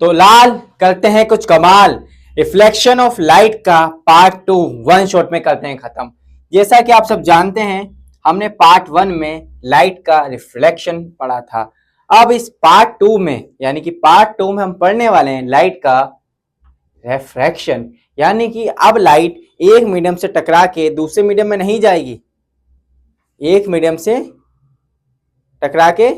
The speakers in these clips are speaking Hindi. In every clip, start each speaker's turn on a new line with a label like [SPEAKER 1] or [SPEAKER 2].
[SPEAKER 1] तो लाल करते हैं कुछ कमाल, रिफ्लेक्शन ऑफ लाइट का पार्ट 2 वन शॉट में करते हैं खत्म। जैसा कि आप सब जानते हैं, हमने पार्ट 1 में लाइट का रिफ्लेक्शन पढ़ा था। अब इस पार्ट 2 में, यानी कि पार्ट 2 में हम पढ़ने वाले हैं लाइट का रिफ्रैक्शन, यानी कि अब लाइट एक मीडियम से टकरा के दूसरे मीडियम में नहीं जाएगी, एक मीडियम से टकरा के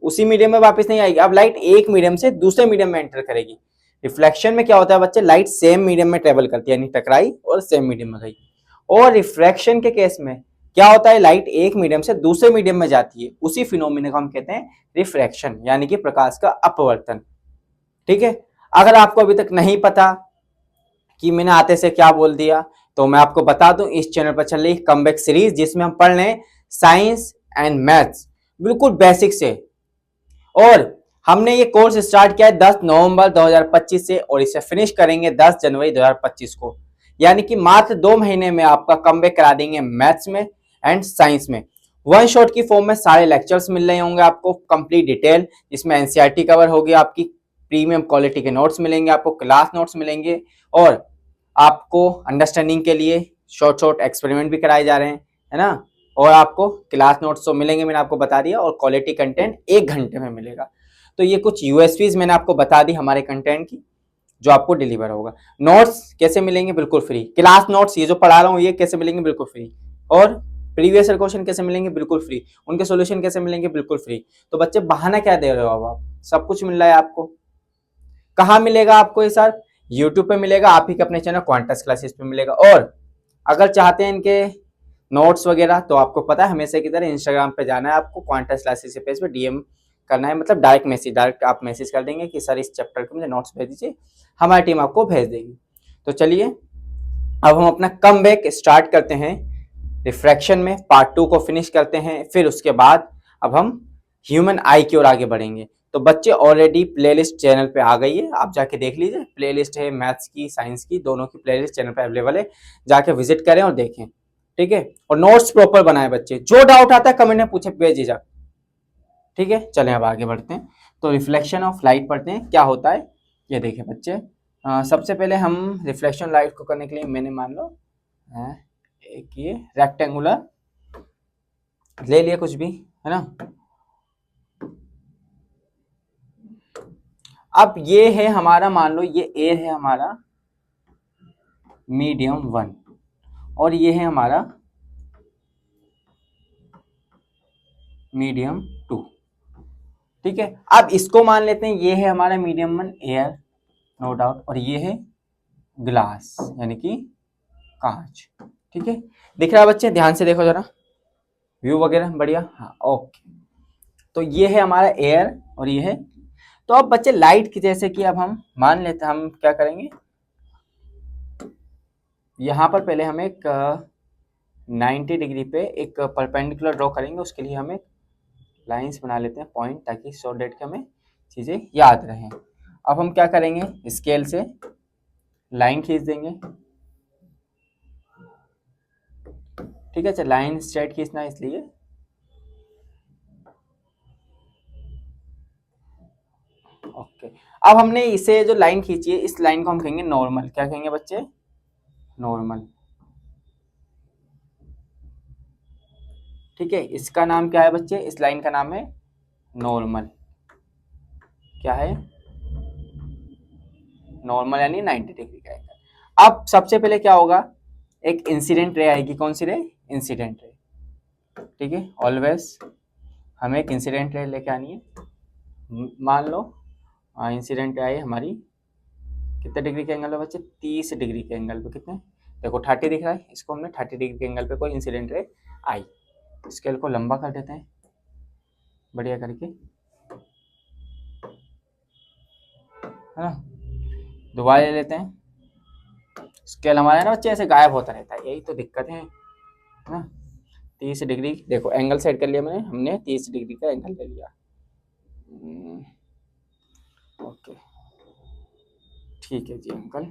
[SPEAKER 1] उसी मीडियम में वापस नहीं आएगी। अब लाइट एक मीडियम से दूसरे मीडियम में एंटर करेगी। रिफ्लेक्शन में क्या होता है बच्चे, लाइट सेम मीडियम में ट्रेवल करती है, यानी टकराई और सेम मीडियम में गई। और रिफ्रैक्शन के केस में क्या होता है, लाइट एक मीडियम से दूसरे मीडियम में जाती है, उसी फिनोमिना को हम कहते हैं रिफ्रैक्शन, यानी कि प्रकाश का अपवर्तन। ठीक है, अगर आपको अभी तक नहीं पता कि मैंने आते से क्या बोल दिया, तो मैं आपको बता दूं, इस चैनल पर चल रही कमबैक सीरीज जिसमें हम पढ़ रहे हैं साइंस एंड मैथ्स बिल्कुल बेसिक से। और हमने ये कोर्स स्टार्ट किया है 10 नवंबर 2025 से और इसे फिनिश करेंगे 10 जनवरी 2025 को, यानी कि मात्र 2 महीने में आपका कमबैक करा देंगे मैथ्स में एंड साइंस में। वन शॉट की फॉर्म में सारे लेक्चर्स मिल रहे होंगे आपको कंप्लीट डिटेल, जिसमें एनसीईआरटी कवर होगी, आपकी प्रीमियम क्वालिटी के नोट्स मिलेंगे, आपको क्लास नोट्स मिलेंगे और आपको अंडरस्टैंडिंग के लिए शॉर्ट शॉर्ट एक्सपेरिमेंट भी कराए जा रहे हैं, है ना। और आपको क्लास नोट्स तो मिलेंगे, मैंने आपको बता दिया, और क्वालिटी कंटेंट 1 घंटे में मिलेगा। तो ये कुछ यूएसपीज मैंने आपको बता दी हमारे कंटेंट की, जो आपको डिलीवर होगा। नोट्स कैसे मिलेंगे, बिल्कुल फ्री। क्लास नोट्स ये जो पढ़ा रहा हूँ ये कैसे मिलेंगे, बिल्कुल फ्री। और प्रीवियस ईयर क्वेश्चन कैसे मिलेंगे, बिल्कुल फ्री। उनके सॉल्यूशन कैसे मिलेंगे, बिल्कुल फ्री। तो बच्चे बहाना क्या दे रहे हो, अब आप सब कुछ मिल रहा है आपको। कहाँ मिलेगा आपको ये सर, यूट्यूब पे मिलेगा, आप ही के अपने चैनल क्वांटस क्लासेस पे मिलेगा। और अगर चाहते हैं इनके नोट्स वगैरह, तो आपको पता है हमेशा की तरह इंस्टाग्राम पे जाना है, आपको क्वांटस क्लासेस के पेज पे डीएम करना है, मतलब डायरेक्ट आप मैसेज कर देंगे कि सर इस चैप्टर के मुझे नोट्स भेज दीजिए, हमारी टीम आपको भेज देगी। तो चलिए अब हम अपना कमबैक स्टार्ट करते हैं, रिफ्रैक्शन में पार्ट 2 को फिनिश करते हैं। फिर उसके बाद अब हम ह्यूमन आई की ओर आगे बढ़ेंगे। तो बच्चे ऑलरेडी प्लेलिस्ट चैनल पे आ गई है, आप जाके देख लीजिए। प्लेलिस्ट है मैथ्स की, साइंस की, दोनों की प्लेलिस्ट चैनल पे अवेलेबल है, जाके विजिट करें और देखें। ठीक है, और नोट्स प्रॉपर बनाए बच्चे, जो डाउट आता है कमेंट में पूछे भेजिए। ठीक है, चलें अब आगे बढ़ते हैं। तो रिफ्लेक्शन ऑफ लाइट पढ़ते हैं, क्या होता है ये देखें बच्चे। सबसे पहले हम रिफ्लेक्शन लाइट को करने के लिए मैंने मान लो एक ये रेक्टेंगुलर ले लिया कुछ भी, है ना। अब ये है हमारा, मान लो ये ए है हमारा मीडियम 1 और ये है हमारा मीडियम 2। ठीक है, अब इसको मान लेते हैं ये है हमारा मीडियम 1 एयर, नो डाउट, और ये है ग्लास यानी कि कांच। ठीक है, दिख रहा है बच्चे, ध्यान से देखो जरा, व्यू वगैरह बढ़िया, हाँ ओके। तो ये है हमारा एयर और ये है। तो अब बच्चे लाइट की, जैसे कि अब हम मान लेते हैं, हम क्या करेंगे, यहाँ पर पहले हम एक 90 डिग्री पे एक परपेंडिकुलर ड्रॉ करेंगे। उसके लिए हम एक लाइंस बना लेते हैं पॉइंट, ताकि शॉर्ट डेट के हमें चीज़ें याद रहें। अब हम क्या करेंगे, स्केल से लाइन खींच देंगे। ठीक है, अच्छा लाइन स्ट्रेट खींचना है इसलिए। ओके, अब हमने इसे जो लाइन खींची है, इस लाइन को हम कहेंगे नॉर्मल। क्या कहेंगे बच्चे, नॉर्मल। ठीक है, इसका नाम क्या है बच्चे, इस लाइन का नाम है नॉर्मल। क्या है, नॉर्मल, यानी 90 डिग्री का एंगल। अब सबसे पहले क्या होगा, एक इंसिडेंट रे आएगी। कौन सी रे, इंसिडेंट रे। ठीक है, ऑलवेज हमें एक इंसिडेंट रे लेके आनी है। मान लो इंसिडेंट आई हमारी कितने डिग्री के एंगल पे बच्चे, 30 डिग्री के एंगल पे। कितने, देखो 30 दिख रहा है, इसको हमने 30 डिग्री के एंगल पे कोई इंसिडेंट रे आई। स्केल को लंबा कर देते हैं बढ़िया करके, है ना। दोबारा ले लेते हैं। स्केल हमारा ना बच्चे ऐसे गायब होता रहता है, यही तो दिक्कत है ना। 30 डिग्री, देखो एंगल सेट कर लिया हमने 30 डिग्री का एंगल ले लिया। ओके, ठीक है जी अंकल,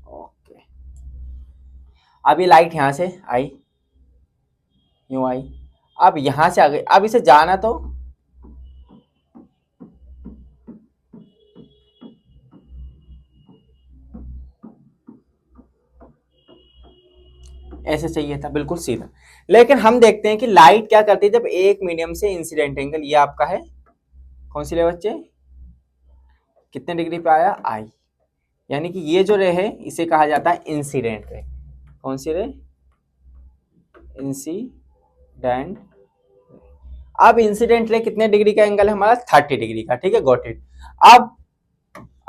[SPEAKER 1] ओके। अब ये लाइट यहाँ से आई, यूं आई, अब यहाँ से आ गई। अब इसे जाना तो ऐसे चाहिए था, बिल्कुल सीधा। लेकिन हम देखते हैं कि लाइट क्या करती है जब एक मीडियम से इंसिडेंट एंगल, ये आपका है कौन सी रे बच्चे, कितने डिग्री पे आया, आई, यानी कि ये जो रे है इसे कहा जाता है इंसिडेंट रे। कौन सी रे, इंसिडेंट। अब इंसिडेंट रे कितने डिग्री का एंगल है हमारा, 30 डिग्री का, ठीक है, गॉट इट। अब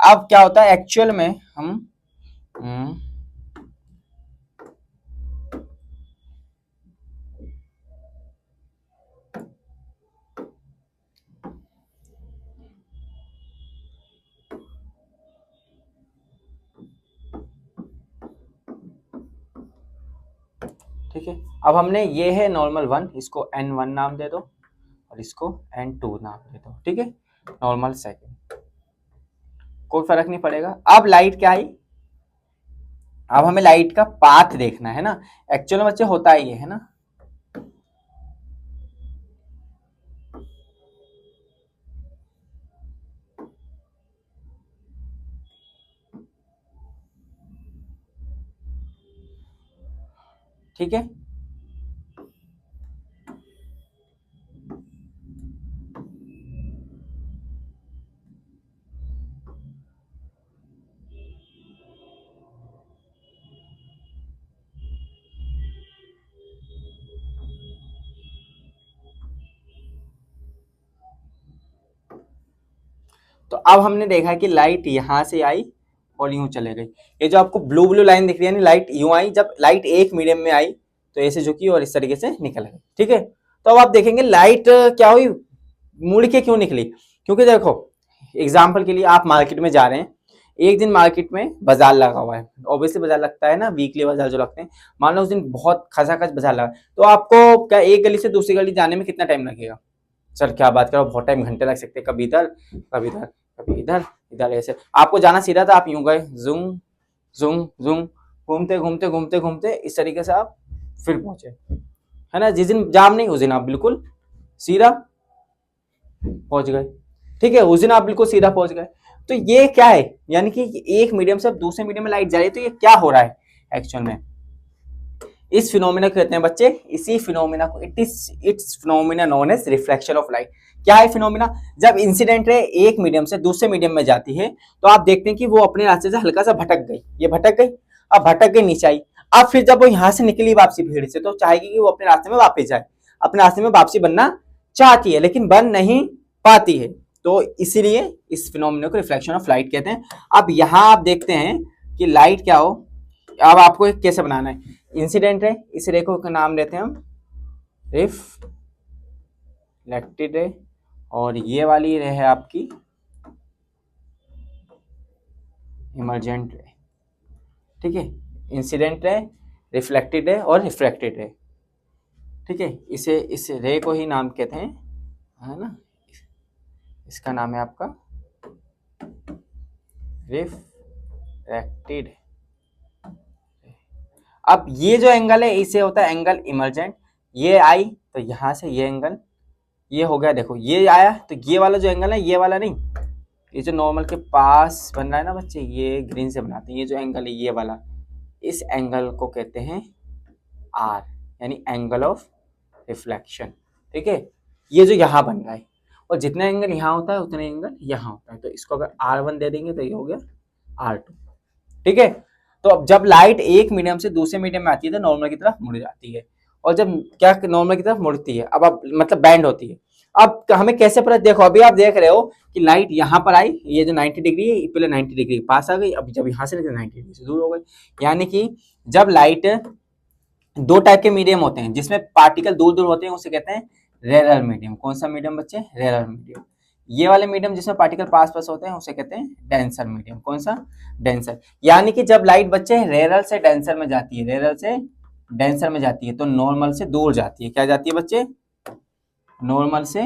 [SPEAKER 1] अब क्या होता है एक्चुअल में, हम ठीक है, अब हमने ये है नॉर्मल 1, इसको n1 नाम दे दो और इसको n2 नाम दे दो, ठीक है, नॉर्मल सेकंड, कोई फर्क नहीं पड़ेगा। अब लाइट क्या आई, अब हमें लाइट का पाथ देखना है ना, एक्चुअल में बच्चे होता ही है ना, ठीक है, तो अब हमने देखा कि लाइट यहां से आई और यूं चले गई। ये जो आपको ब्लू ब्लू लाइन दिख रही है ना, लाइट यूं आई, जब लाइट एक मीडियम में आई तो ऐसे झुकी और इस तरीके से निकल गई, ठीक है। तो अब आप देखेंगे लाइट क्या हुई, मुड़ के क्यों निकली, क्योंकि देखो एग्जाम्पल के लिए आप मार्केट में जा रहे हैं, एक दिन मार्केट में बाजार लगा हुआ है, ऑब्वियसली बाजार लगता है ना, वीकली बाजार जो लगते हैं, मान लो उस दिन बहुत खचाखच बाजार लगा, तो आपको क्या एक गली से दूसरी गली जाने में कितना टाइम लगेगा, सर क्या बात करो, बहुत टाइम, घंटे लग सकते हैं, कभी इधर कभी इधर कभी इधर इधर, ऐसे आपको जाना सीधा था, आप यूं गए जूम जूम जूम, घूमते घूमते घूमते घूमते इस तरीके से आप फिर पहुंचे, है ना, जिस दिन जाम नहीं उस दिन आप बिल्कुल सीधा पहुंच गए, ठीक है, उस दिन आप बिल्कुल सीधा पहुंच गए। तो ये क्या है, यानी कि एक मीडियम से दूसरे मीडियम में लाइट जा रही है, तो ये क्या हो रहा है एक्चुअल में, इस फिनोमिना को कहते हैं बच्चे, इसी फिनोमिना को it's phenomena known as reflection of light. क्या है फिनोमिना, जब इंसिडेंट रे एक मीडियम से दूसरे मीडियम में जाती है तो आप देखते हैं कि वो अपने रास्ते से हल्का सा भटक गई, ये भटक गई, अब भटक गई नीचे आई, अब फिर जब वो यहाँ से निकली वापसी भीड़ से, तो चाहेगी कि वो अपने रास्ते में वापस जाए, अपने रास्ते में वापसी बनना चाहती है लेकिन बन नहीं पाती है, तो इसीलिए इस फिनोमिना को रिफ्लेक्शन ऑफ लाइट कहते हैं। अब यहाँ आप देखते हैं कि लाइट क्या हो, अब आपको कैसे बनाना है, इंसिडेंट है, इस रे को नाम देते हैं हम रिफ्लेक्टेड रे, और ये वाली रे है आपकी इमर्जेंट रे, ठीक है, इंसिडेंट रे, रिफ्लेक्टेड रे और रिफ्रैक्टेड रे, ठीक है, इसे इस रे को ही नाम कहते हैं, है ना, इसका नाम है आपका रिफ्रैक्टेड। अब ये जो एंगल है इसे होता है एंगल इमर्जेंट, ये आई तो यहां से ये एंगल ये हो गया, देखो ये आया तो ये वाला जो एंगल है, ये वाला नहीं, ये जो नॉर्मल के पास बन रहा है ना बच्चे, ये ग्रीन से बनाते हैं, ये जो एंगल है ये वाला, इस एंगल को कहते हैं आर, यानी एंगल ऑफ रिफ्लेक्शन, ठीक है, ये जो यहाँ बन रहा है, और जितना एंगल यहाँ होता है उतना एंगल यहाँ होता है, तो इसको अगर R1 दे देंगे तो ये हो गया R2, ठीक है। तो अब जब लाइट एक मीडियम से दूसरे मीडियम में आती है तो नॉर्मल की तरफ मुड़ जाती है, और जब क्या नॉर्मल की तरफ मुड़ती है, अब मतलब बैंड होती है। अब हमें कैसे पता, देखो अभी आप देख रहे हो कि लाइट यहाँ पर आई, ये जो 90 डिग्री है पहले 90 डिग्री के पास आ गई, अब जब यहाँ से 90 डिग्री से दूर हो गई, यानी कि जब लाइट, दो टाइप के मीडियम होते हैं जिसमें पार्टिकल दूर दूर होते हैं, उसे कहते हैं रेरर मीडियम। कौन सा मीडियम बच्चे, रेरर मीडियम। ये वाले मीडियम जिसमें पार्टिकल पास पास होते हैं उसे कहते हैं डेंसर मीडियम। कौन सा, डेंसर। यानी कि जब लाइट बच्चे रेरर से डेंसर में जाती है, रेरर से डेंसर में जाती है तो नॉर्मल से दूर जाती है। क्या जाती है बच्चे, नॉर्मल से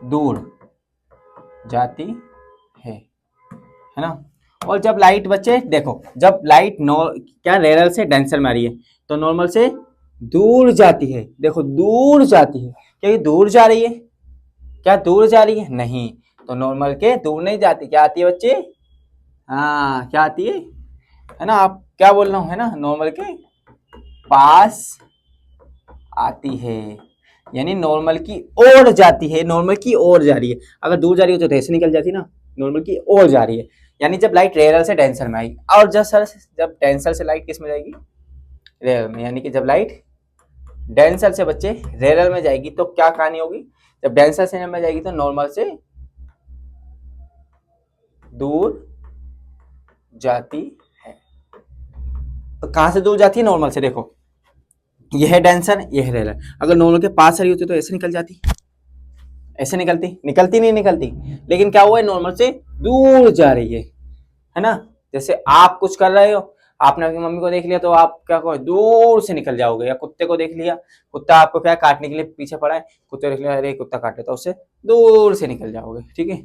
[SPEAKER 1] दूर जाती है ना। और जब लाइट बच्चे देखो, जब लाइट क्या रेरर से डेंसर में आ रही है तो नॉर्मल से दूर जाती है, देखो दूर जाती है, क्या ये दूर जा रही है, क्या दूर जा रही है, नहीं, तो नॉर्मल के दूर नहीं जाती, क्या आती है बच्चे, हाँ क्या आती है ना, आप क्या बोल रहा हूं, है ना, नॉर्मल के पास आती है, यानी नॉर्मल की ओर जाती है, नॉर्मल की ओर जा रही है। अगर दूर जा रही हो तो ऐसे निकल जाती ना, नॉर्मल की ओर जा रही है, यानी जब लाइट रेरल से डेंसर में आएगी। और जब डेंसर से लाइट किस में जाएगी, रेरल में, यानी कि जब लाइट डेंसर से बच्चे रेरल में जाएगी तो क्या कहानी होगी, जब डेंसर से में जाएगी तो नॉर्मल से दूर जाती है। तो कहां से दूर जाती है, नॉर्मल से। देखो यह है डेंसर, यह है रेरल, अगर नॉर्मल के पास रही होती तो ऐसे निकल जाती, ऐसे निकलती नहीं निकलती, लेकिन क्या हुआ है, नॉर्मल से दूर जा रही है ना। जैसे आप कुछ कर रहे हो, आपने अपनी मम्मी को देख लिया तो आप क्या कहो, दूर से निकल जाओगे। या कुत्ते को देख लिया, कुत्ता आपको क्या काटने के लिए पीछे पड़ा है, कुत्ते देख लिया, अरे कुत्ता काट लेता, उससे दूर से निकल जाओगे। ठीक है,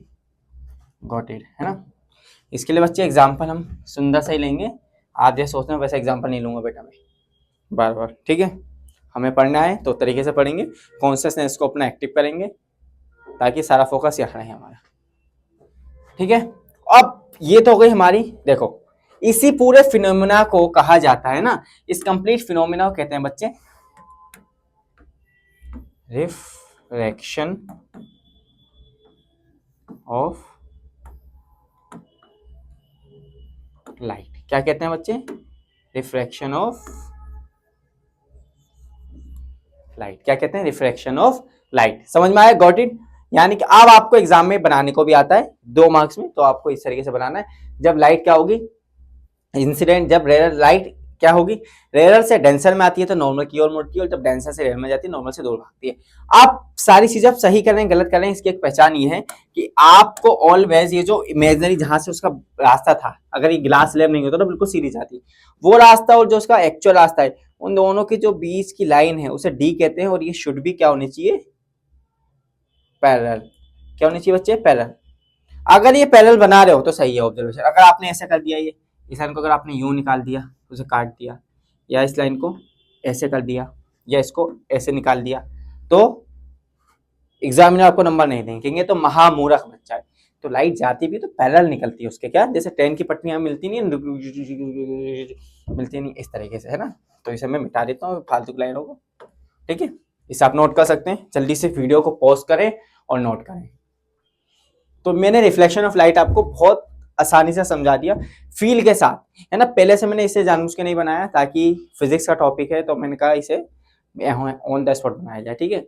[SPEAKER 1] गॉट इट, है ना। इसके लिए बच्चे एग्जाम्पल हम सुंदर से ही लेंगे, आप जैसे सोचते हैं वैसे एग्जाम्पल नहीं लूंगा बेटा मैं बार बार। ठीक है, हमें पढ़ना है तो तरीके से पढ़ेंगे, कॉन्शियसनेस को अपना एक्टिव करेंगे ताकि सारा फोकस यहाँ रहे हमारा। ठीक है, अब ये तो हो गई हमारी, देखो इसी पूरे फिनोमिना को कहा जाता है ना, इस कंप्लीट फिनोमिना को कहते हैं बच्चे रिफ्रैक्शन ऑफ लाइट। क्या कहते हैं बच्चे, रिफ्रैक्शन ऑफ लाइट। क्या कहते हैं, रिफ्रैक्शन ऑफ लाइट। समझ में आया, गॉट इट। यानी कि अब आपको एग्जाम में बनाने को भी आता है 2 मार्क्स में, तो आपको इस तरीके से बनाना है। जब लाइट क्या होगी, इंसिडेंट, जब रेयर लाइट क्या होगी, रेरल से डेंसर में आती है तो नॉर्मल की ओर मुड़ती है, और जब डेंसर से रेयर में जाती है नॉर्मल से दूर भागती है। आप सारी चीजें आप सही कर रहे हैं, गलत कर रहे हैं, इसकी एक पहचान ये है कि आपको ऑलवेज ये जो इमेजिनरी जहां से उसका रास्ता था, अगर ये ग्लास स्लैब नहीं होता तो बिल्कुल सीधी जाती, वो रास्ता और जो उसका एक्चुअल रास्ता है, उन दोनों के जो बीच की लाइन है उसे डी कहते हैं। और ये शुड भी क्या होनी चाहिए, पैरेलल। क्या होनी चाहिए बच्चे, पैरेलल। अगर ये पैरेलल बना रहे हो तो सही है ऑब्जर्वेशन। अगर आपने ऐसा कर दिया, ये इस लाइन को अगर आपने यूं निकाल दिया, उसे काट दिया, या इस लाइन को ऐसे कर दिया, या इसको ऐसे निकाल दिया, तो एग्जामिनर आपको नंबर नहीं देंगे, तो महामूर्ख बच्चा है। तो लाइट जाती भी तो पैरेलल निकलती है उसके, क्या जैसे ट्रेन की पटरियां मिलती नहीं, मिलती नहीं इस तरीके से, है ना। तो इसे मैं मिटा देता हूँ फालतू की लाइनों को। ठीक है, इसे आप नोट कर सकते हैं, जल्दी से वीडियो को पॉज करें और नोट करें। तो मैंने रिफ्लेक्शन ऑफ लाइट आपको बहुत आसानी से समझा दिया, फील के साथ, है ना। पहले से मैंने इसे जानबूझ के नहीं बनाया, ताकि फिजिक्स का टॉपिक है तो मैंने कहा इसे ऑन द स्पॉट बनाया जाए। ठीक है,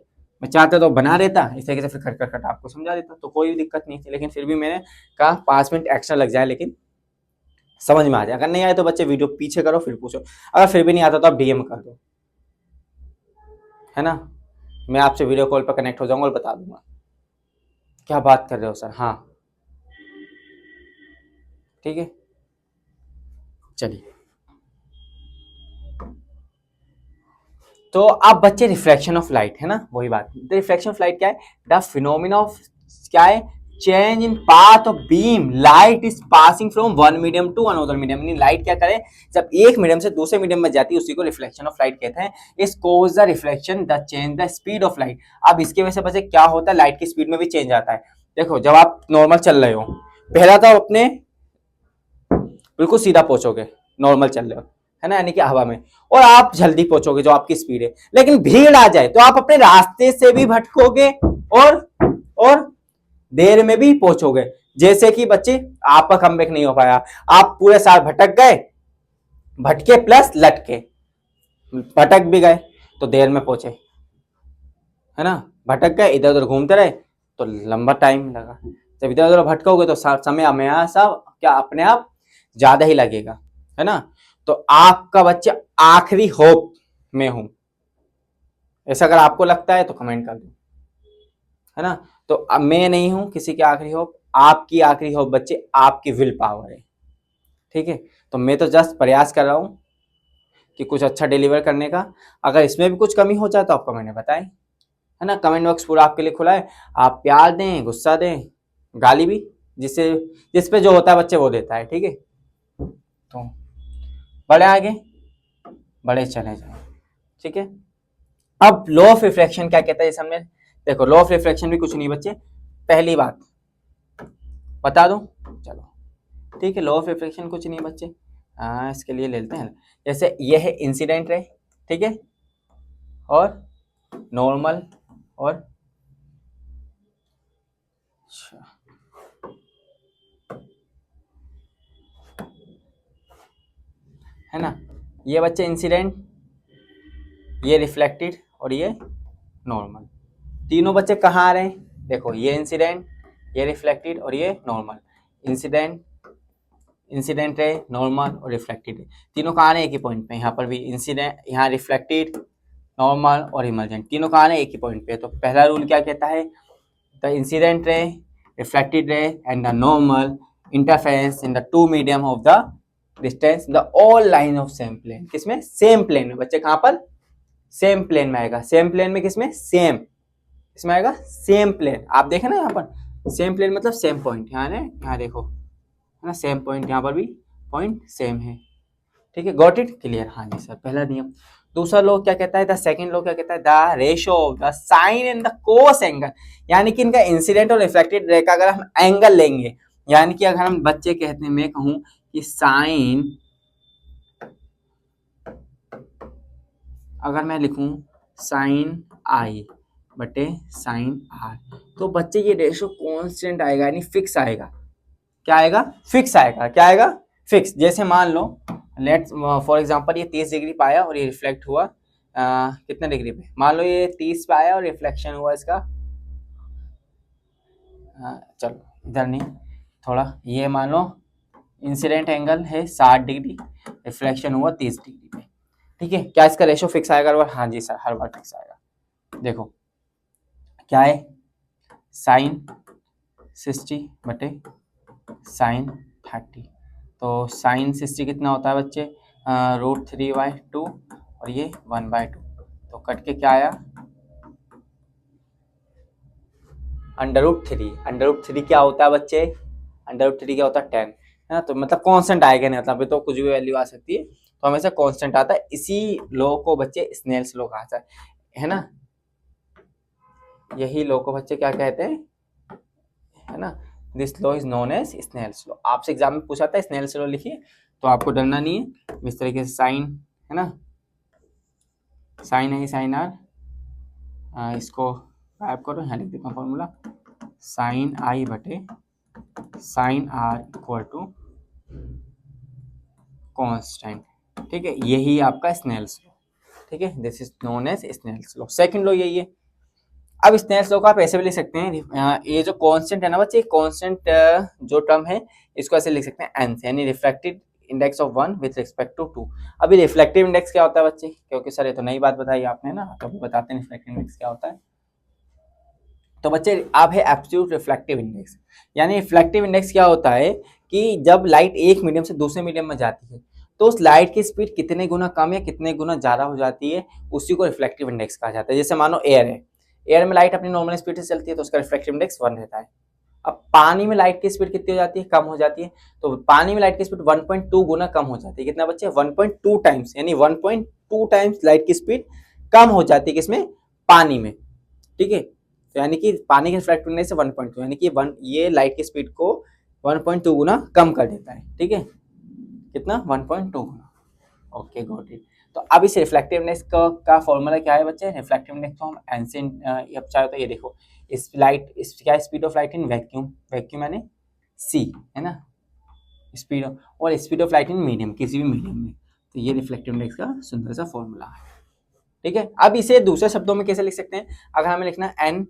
[SPEAKER 1] मैं चाहता तो बना देता इस तरीके से, फिर खट खट खट आपको समझा देता, तो कोई दिक्कत नहीं थी, लेकिन फिर भी मैंने कहा 5 मिनट एक्स्ट्रा लग जाए, लेकिन समझ में आ जाए। अगर नहीं आए तो बच्चे वीडियो पीछे करो, फिर पूछो। अगर फिर भी नहीं आता तो आप डीएम कर दो, है ना। मैं आपसे वीडियो कॉल पर कनेक्ट हो जाऊंगा और बता दूंगा क्या बात कर रहे हो सर। हाँ ठीक है, चलिए। तो अब बच्चे रिफ्लेक्शन ऑफ लाइट, है ना, वही बात। रिफ्लेक्शन ऑफ लाइट क्या है, द फिनोमिना ऑफ, क्या है, change in path of beam light is passing from one medium to another medium. Light क्या करे, जब एक मीडियम से दूसरे मीडियम में जाती है उसी को रिफ्लेक्शन ऑफ लाइट कहते हैं। इस cause the reflection the change the speed of light. अब इसके वजह से बच्चे क्या होता है, लाइट की स्पीड में भी चेंज आता है। देखो जब आप नॉर्मल चल रहे हो, पहला तो अपने बिल्कुल सीधा पहुंचोगे, नॉर्मल चल रहे हो, है ना, यानी कि हवा में, और आप जल्दी पहुंचोगे जो आपकी स्पीड है। लेकिन भीड़ आ जाए तो आप अपने रास्ते से भी भटकोगे और देर में भी पहुंचोगे। जैसे कि बच्चे आपका कमबैक नहीं हो पाया, आप पूरे साल भटक गए, भटके प्लस लटके, भटक भी गए तो देर में पहुंचे, है ना, भटक गए इधर उधर घूमते रहे तो लंबा टाइम लगा। जब इधर उधर भटकोगे तो समय हमेशा क्या अपने आप ज्यादा ही लगेगा, है ना। तो आपका बच्चा आखिरी होप में हूं, ऐसा अगर आपको लगता है तो कमेंट कर दो, है ना। तो अब मैं नहीं हूं किसी की आखिरी होप, आपकी आखिरी होप बच्चे आपकी विल पावर है। ठीक है, तो मैं तो जस्ट प्रयास कर रहा हूं कि कुछ अच्छा डिलीवर करने का। अगर इसमें भी कुछ कमी हो जाए तो आप कमेंट में बताएं, है ना। कमेंट बॉक्स पूरा आपके लिए खुला है, आप प्यार दें, गुस्सा दें, गाली भी, जिस पे जो होता है बच्चे वो देता है। ठीक है, तो बढ़े आगे, बढ़े चले जाए। ठीक है, अब लॉ ऑफ रिफ्लेक्शन क्या कहता है ये हमने, देखो लॉ ऑफ रिफ्लेक्शन भी कुछ नहीं बच्चे, पहली बात बता दूं, चलो ठीक है। लॉ ऑफ रिफ्लेक्शन कुछ नहीं बच्चे, इसके लिए ले लेते हैं, जैसे ये है इंसिडेंट रे, ठीक है, और नॉर्मल, और है ना, ये बच्चे इंसिडेंट, ये रिफ्लेक्टेड और ये नॉर्मल। तीनों बच्चे कहाँ आ रहे हैं, देखो ये इंसिडेंट, ये रिफ्लेक्टेड और ये normal. Incident, incident ray, normal और रिफ्लेक्टेड रे, तीनों कहाँ आ रहे हैं एक ही पॉइंट पे। यहाँ पर भी इंसिडेंट, यहाँ रिफ्लेक्टेड, नॉर्मल और इमर्जेंट, तीनों कहाँ आ रहे हैं एक ही पॉइंट पे। तो पहला रूल क्या कहता है, the incident ray, reflected ray and the normal interference in the two medium of the distance the all line of same plane. किसमें, सेम प्लेन में बच्चे, कहाँ पर, सेम प्लेन में आएगा। सेम प्लेन में किसमें, सेम, इसमें आएगा सेम प्लेन। आप देखें ना यहाँ पर सेम प्लेन मतलब सेम पॉइंट, यहाँ है, यहाँ देखो है ना, सेम पॉइंट, यहाँ पर भी पॉइंट सेम है, ठीक है, गॉट इट, क्लियर। हाँ जी सर, पहला नियम। दूसरा लॉ क्या कहता है, द सेकंड लॉ क्या कहता है, the ratio of the sine and the cos angle, यानी कि इनका इंसिडेंट और रिफ्लेक्टेड रे का अगर हम एंगल लेंगे, यानी कि अगर हम बच्चे कहते हैं, मैं कहूं कि साइन, अगर मैं लिखूं साइन आई बटे साइन आर, तो बच्चे ये रेशियो कांस्टेंट आएगा, यानी फिक्स आएगा। क्या आएगा, फिक्स आएगा। क्या आएगा, फिक्स। जैसे मान लो लेट्स फॉर एग्जांपल ये 30 डिग्री पे आया और ये रिफ्लेक्ट हुआ कितने डिग्री पे, मान लो ये 30 पे आया और रिफ्लेक्शन हुआ इसका चलो इधर नहीं, थोड़ा ये मान लो इंसिडेंट एंगल है 60 डिग्री, रिफ्लेक्शन हुआ 30 डिग्री पे, ठीक है। क्या इसका रेशियो फिक्स आएगा हर बार, हाँ जी सर, हर बार फिक्स आएगा। देखो क्या है, साइन 60 बटे साइन 30, तो साइन 60 कितना होता है बच्चे, √3/2 और ये 1/2, तो कट के क्या आया, √3। √3 क्या होता है बच्चे, √3 क्या होता है 10, है ना, तो मतलब कांस्टेंट आएगा नहीं, मतलब तो कुछ भी वैल्यू आ सकती है, तो हमेशा कांस्टेंट आता है। इसी लॉ को बच्चे स्नेल्स लॉ कहा जाता है ना, यही लॉ को बच्चे क्या कहते हैं, है ना, this law is known as Snell's law. आपसे एग्जाम में पूछा था स्नेल्स लॉ लिखिए, तो आपको डरना नहीं है। इस तरीके से साइन, है ना, साइन है साइन आर, इसको गायब करो, यहाँ लिख देता हूँ फॉर्मूला, साइन आई बटे sine R equal to constant, ठीक है, यही आपका स्नेल्स लॉ, ठीक है, this is known as Snell's law. Second law यही है। अब स्नेल्स लॉ को आप ऐसे भी लिख सकते हैं, ये जो कांस्टेंट है ना बच्चे, कांस्टेंट जो टर्म है इसको ऐसे लिख सकते हैं एन से, यानी reflected index of 1 with respect to 2। अभी रिफ्लेक्टिव इंडेक्स क्या होता है बच्चे, क्योंकि सर ये तो नई बात बताई आपने ना, तो अभी बताते हैं रिफ्लेक्टिव इंडेक्स क्या होता है। तो बच्चे अब है एब्सोल्यूट रिफ्लेक्टिव इंडेक्स, यानी रिफ्लेक्टिव इंडेक्स क्या होता है कि जब लाइट एक मीडियम से दूसरे मीडियम में जाती है, तो उस लाइट की स्पीड कितने गुना कम या कितने गुना ज्यादा हो जाती है, उसी को रिफ्लेक्टिव इंडेक्स कहा जाता है। जैसे मानो एयर है, एयर में लाइट अपनी नॉर्मल स्पीड से चलती है, तो उसका रिफ्लेक्टिव इंडेक्स 1 रहता है। अब पानी में लाइट की स्पीड कितनी हो जाती है, कम हो जाती है, तो पानी में लाइट की स्पीड 1.2 गुना कम हो जाती है। कितना बच्चे, 1.2 टाइम्स, यानी 1.2 टाइम्स लाइट की स्पीड कम हो जाती है, किसमें, पानी में, ठीक है। तो यानी कि पानी के रिफ्लेक्टिव इंडेक्स से 1.2, यानी कि ये लाइट की स्पीड को 1.2 गुना कम कर देता है, ठीक है, कितना, 1.2 गुना। Okay got it. तो अब इस रिफ्लेक्टिव इंडेक्स का फॉर्मूला क्या है बच्चे, रिफ्लेक्टिव इंडेक्स को हम एंसेंट, अब चाहे तो ये देखो, इस लाइट, इस क्या speed of light in vacuum, vacuum यानी सी, है ना, स्पीड, और speed of light in medium, किसी भी मीडियम में, तो ये रिफ्लेक्टिव इंडेक्स का सुंदर सा फॉर्मूला है, ठीक है। अब इसे दूसरे शब्दों में कैसे लिख सकते हैं, अगर हमें लिखना है N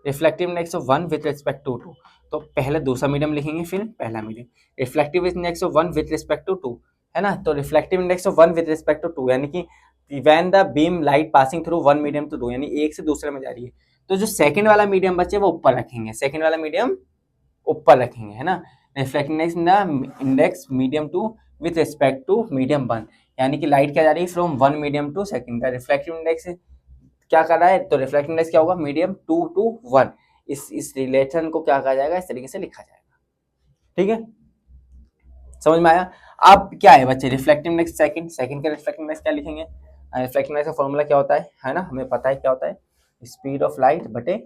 [SPEAKER 1] reflective index of 1 with respect to 2, तो पहले दूसरा मीडियम लिखेंगे, फिर पहला medium. Reflective index of 1 with respect to 2, है ना, तो reflective index of 1 with respect to 2, यानी कि when the beam light passing through one medium to 2, यानी एक से दूसरे में जा रही है, तो जो सेकंड वाला मीडियम बचे वो ऊपर रखेंगे, सेकंड वाला मीडियम ऊपर रखेंगे, है ना। Reflective index medium two with respect to medium 1, यानी कि लाइट क्या जा रही है from one medium to second, reflective index क्या कर रहा है, तो रिफ्लेक्टिव इंडेक्स क्या होगा, मीडियम 2 टू 1। इस रिलेशन को क्या कहा जाएगा, इस तरीके से लिखा जाएगा, ठीक है, समझ में आया। अब क्या है बच्चे, रिफ्लेक्टिव इंडेक्स सेकंड, सेकंड का रिफ्लेक्टिव इंडेक्स क्या लिखेंगे, रिफ्लेक्टिव इंडेक्स का फॉर्मूला क्या होता है ना, हमें पता है क्या होता है, स्पीड ऑफ लाइट बटे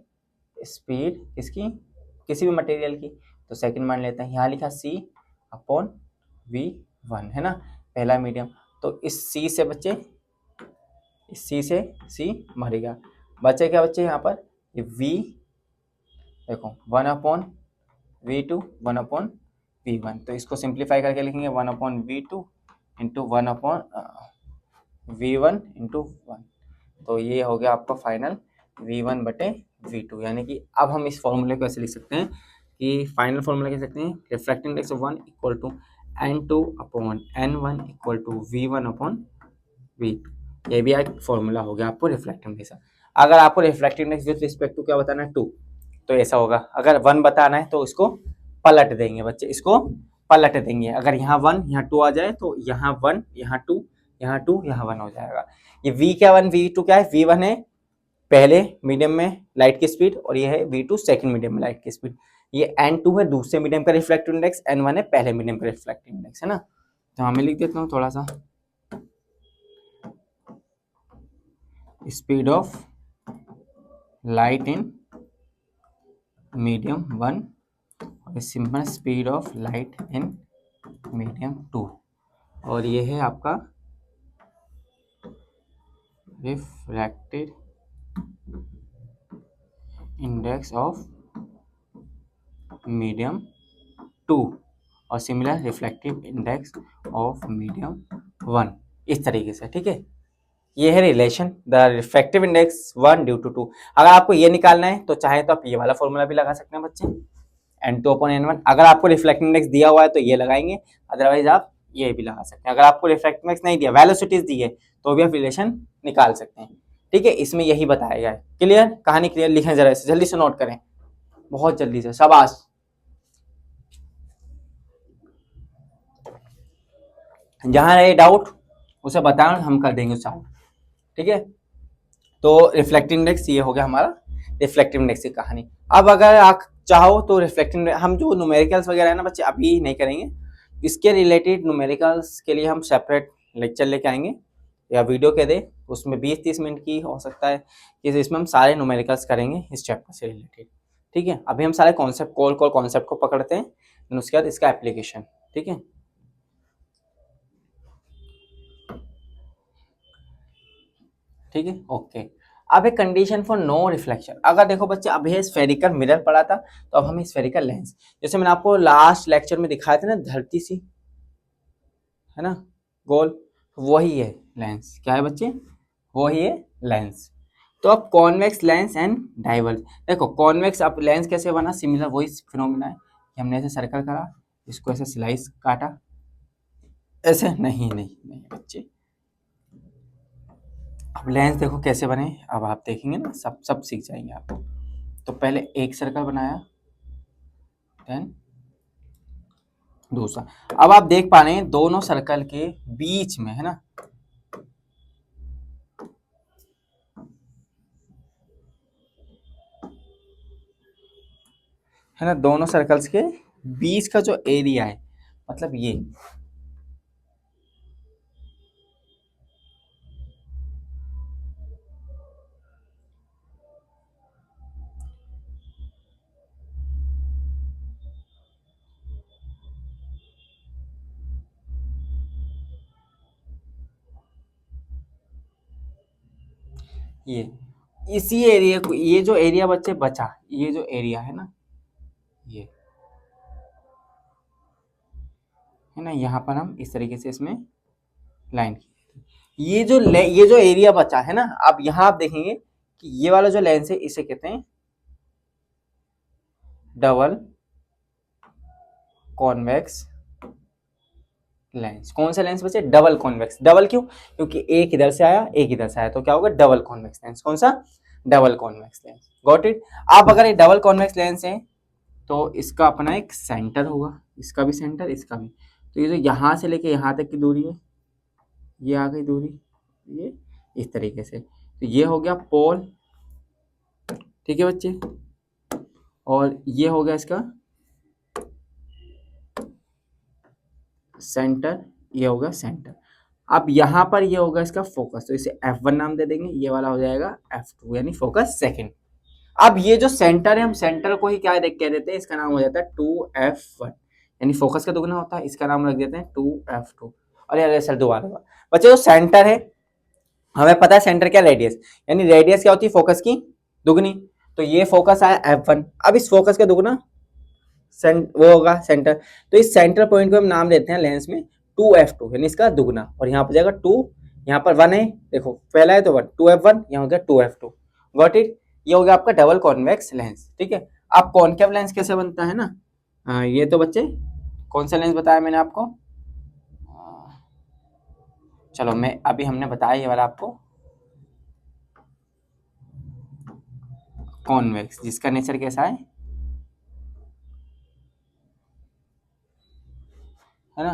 [SPEAKER 1] स्पीड इसकी, किसी भी मटेरियल की, तो सेकंड मान लेते हैं, यहाँ लिखा c अपॉन v 1 है ना, पहला मीडियम। तो इस C से बच्चे, इस C से C मर गया, बचे क्या बच्चे यहाँ पर ये V, देखो 1/V2 1/V1, तो इसको सिंप्लीफाई करके लिखेंगे 1/V2 इंटू 1/V1 इंटू 1, तो ये हो गया आपका फाइनल V1/V2। यानी कि अब हम इस फॉर्मूले को ऐसे लिख सकते हैं कि फाइनल फॉर्मूला कह सकते हैं refractive index of 1 equal to N2/N1 equal to V1/V2। ये भी एक फॉर्मूला हो गया आपको रिफ्रैक्टिव इंडेक्स। अगर आपको refractive index with respect to क्या बताना है 2, तो ऐसा होगा। अगर 1 बताना है तो इसको पलट देंगे बच्चे, इसको पलट देंगे। अगर यहाँ 1 यहाँ 2 आ जाए तो यहाँ 1 यहाँ 2 यहाँ 2 यहाँ 1 हो जाएगा। ये V क्या 1 V2 क्या है, V1 है पहले मीडियम में लाइट की स्पीड, और ये है V2 सेकंड मीडियम में लाइट की स्पीड। ये N2 है दूसरे मीडियम का रिफ्लेक्टिव इंडेक्स, N1 है पहले मीडियम का रिफ्लेक्टिव इंडेक्स, है ना। तो हमें लिख देता हूँ थोड़ा सा, speed of light in medium 1 और simple speed of light in medium 2, और ये है आपका रिफ्रैक्टिव इंडेक्स ऑफ मीडियम 2 और similar reflective index of medium 1, इस तरीके से। ठीक है, ये है relation the refractive index 1 due to 2। अगर आपको ये निकालना है तो चाहे तो आप ये वाला फॉर्मूला भी लगा सकते हैं बच्चे, N2/N1। अगर आपको रिफ्लेक्टिव इंडेक्स दिया हुआ है तो ये लगाएंगे, अदरवाइज आप ये भी लगा सकते हैं। अगर आपको रिफ्रैक्टिव इंडेक्स नहीं दिया, वेलोसिटीज दी है, तो भी आप रिलेशन निकाल सकते हैं। ठीक है, इसमें यही बताया गया है। क्लियर, कहानी क्लियर, लिखें जरा इसे जल्दी से नोट करें, बहुत जल्दी से, शाबाश। जहां रहे डाउट उसे बताएं, हम कर देंगे सॉल्व। ठीक है, तो रिफ्लेक्टिव इंडेक्स ये हो गया हमारा रिफ्लेक्टिव इंडेक्स की कहानी। अब अगर आप चाहो तो रिफ्लेक्टिव, हम जो न्यूमेरिकल्स वगैरह है ना बच्चे अभी नहीं करेंगे, इसके रिलेटेड न्यूमेरिकल्स के लिए हम सेपरेट लेक्चर लेके आएंगे या वीडियो के दे, उसमें 20-30 मिनट की हो सकता है कि इसमें हम सारे न्यूमेरिकल्स करेंगे इस चैप्टर से रिलेटेड। ठीक है, अभी हम सारे कॉन्सेप्ट कोर कॉन्सेप्ट को पकड़ते हैं, उसके बाद इसका एप्लीकेशन। ठीक है, ठीक है, ओके। अब एक कंडीशन फॉर नो रिफ्लेक्शन, अगर देखो बच्चे अभी स्फेरिकल मिरर पड़ा था, तो अब हमें स्फेरिकल लेंस, जैसे मैंने आपको लास्ट लेक्चर में दिखाया था ना, धरती सी है ना गोल, वही है लेंस। क्या है बच्चे, वही है लेंस। तो अब कॉन्वेक्स लेंस एंड डाइवर्ज, देखो कॉन्वेक्स अब लेंस कैसे बना, सिमिलर वही फिनोमिना है कि हमने ऐसे सर्कल करा, इसको ऐसे स्लाइस काटा, ऐसे नहीं नहीं नहीं बच्चे, अब लेंस देखो कैसे बने, अब आप देखेंगे ना सब सीख जाएंगे आप। तो पहले एक सर्कल बनाया, देन दूसरा। अब आप देख पा रहे हैं दोनों सर्कल के बीच में, है ना, दोनों सर्कल्स के बीच का जो एरिया है, मतलब ये इसी एरिया को, ये जो एरिया बच्चे बचा, ये जो एरिया है ना, ये है ना, यहाँ पर हम इस तरीके से इसमें लाइन, ये जो एरिया बचा है ना, अब यहाँ आप देखेंगे कि ये वाला जो लेंस है इसे कहते हैं डबल कॉन्वेक्स लेंस। कौन सा लेंस बचे, डबल कॉन्वेक्स। डबल क्यों, क्योंकि एक इधर से आया एक इधर से आया, तो क्या होगा डबल कॉन्वेक्स लेंस। कौन सा, double convex lens. Got it. अब अगर ये डबल कॉन्वेक्स लेंस है तो इसका अपना एक सेंटर होगा, इसका भी सेंटर, इसका भी। तो ये जो यहाँ से लेके यहाँ तक की दूरी है, ये आ गई दूरी, ये इस तरीके से, तो ये हो गया पोल। ठीक है बच्चे, और ये हो गया इसका सेंटर, ये होगा सेंटर। अब यहाँ पर ये होगा इसका फोकस, तो इसे F1 नाम दे देंगे, ये वाला हो जाएगा F2 यानी फोकस सेकंड। अब ये जो सेंटर है, हम सेंटर को ही क्या कह देते हैं, इसका नाम हो जाता है 2F1। यानी फोकस का दुगना होता है, इसका नाम रख देते हैं 2f2। और अरे सर दोबारा बच्चे जो सेंटर है, हमें पता है सेंटर क्या, रेडियस, यानी रेडियस क्या होती है फोकस की दुगनी, तो ये फोकस आया f1। अब इस फोकस का दुगना वो होगा सेंटर, तो इस सेंटर पॉइंट को हम नाम देते हैं लेंस में 2f2, यानी इसका दुगना। और यहाँ पर जाएगा 2, यहाँ पर 1 है, देखो पहला है तो 1, 2f1, यहाँ हो गया 2f2। गॉट इट, ये हो गया आपका डबल कॉन्वेक्स लेंस। ठीक है, अब कॉनकेव लेंस कैसे बनता है ना, ये तो बच्चे कौन सा लेंस बताया मैंने आपको, चलो मैं अभी हमने बताया ये वाला आपको, कॉन्वेक्स, जिसका नेचर कैसा है ना,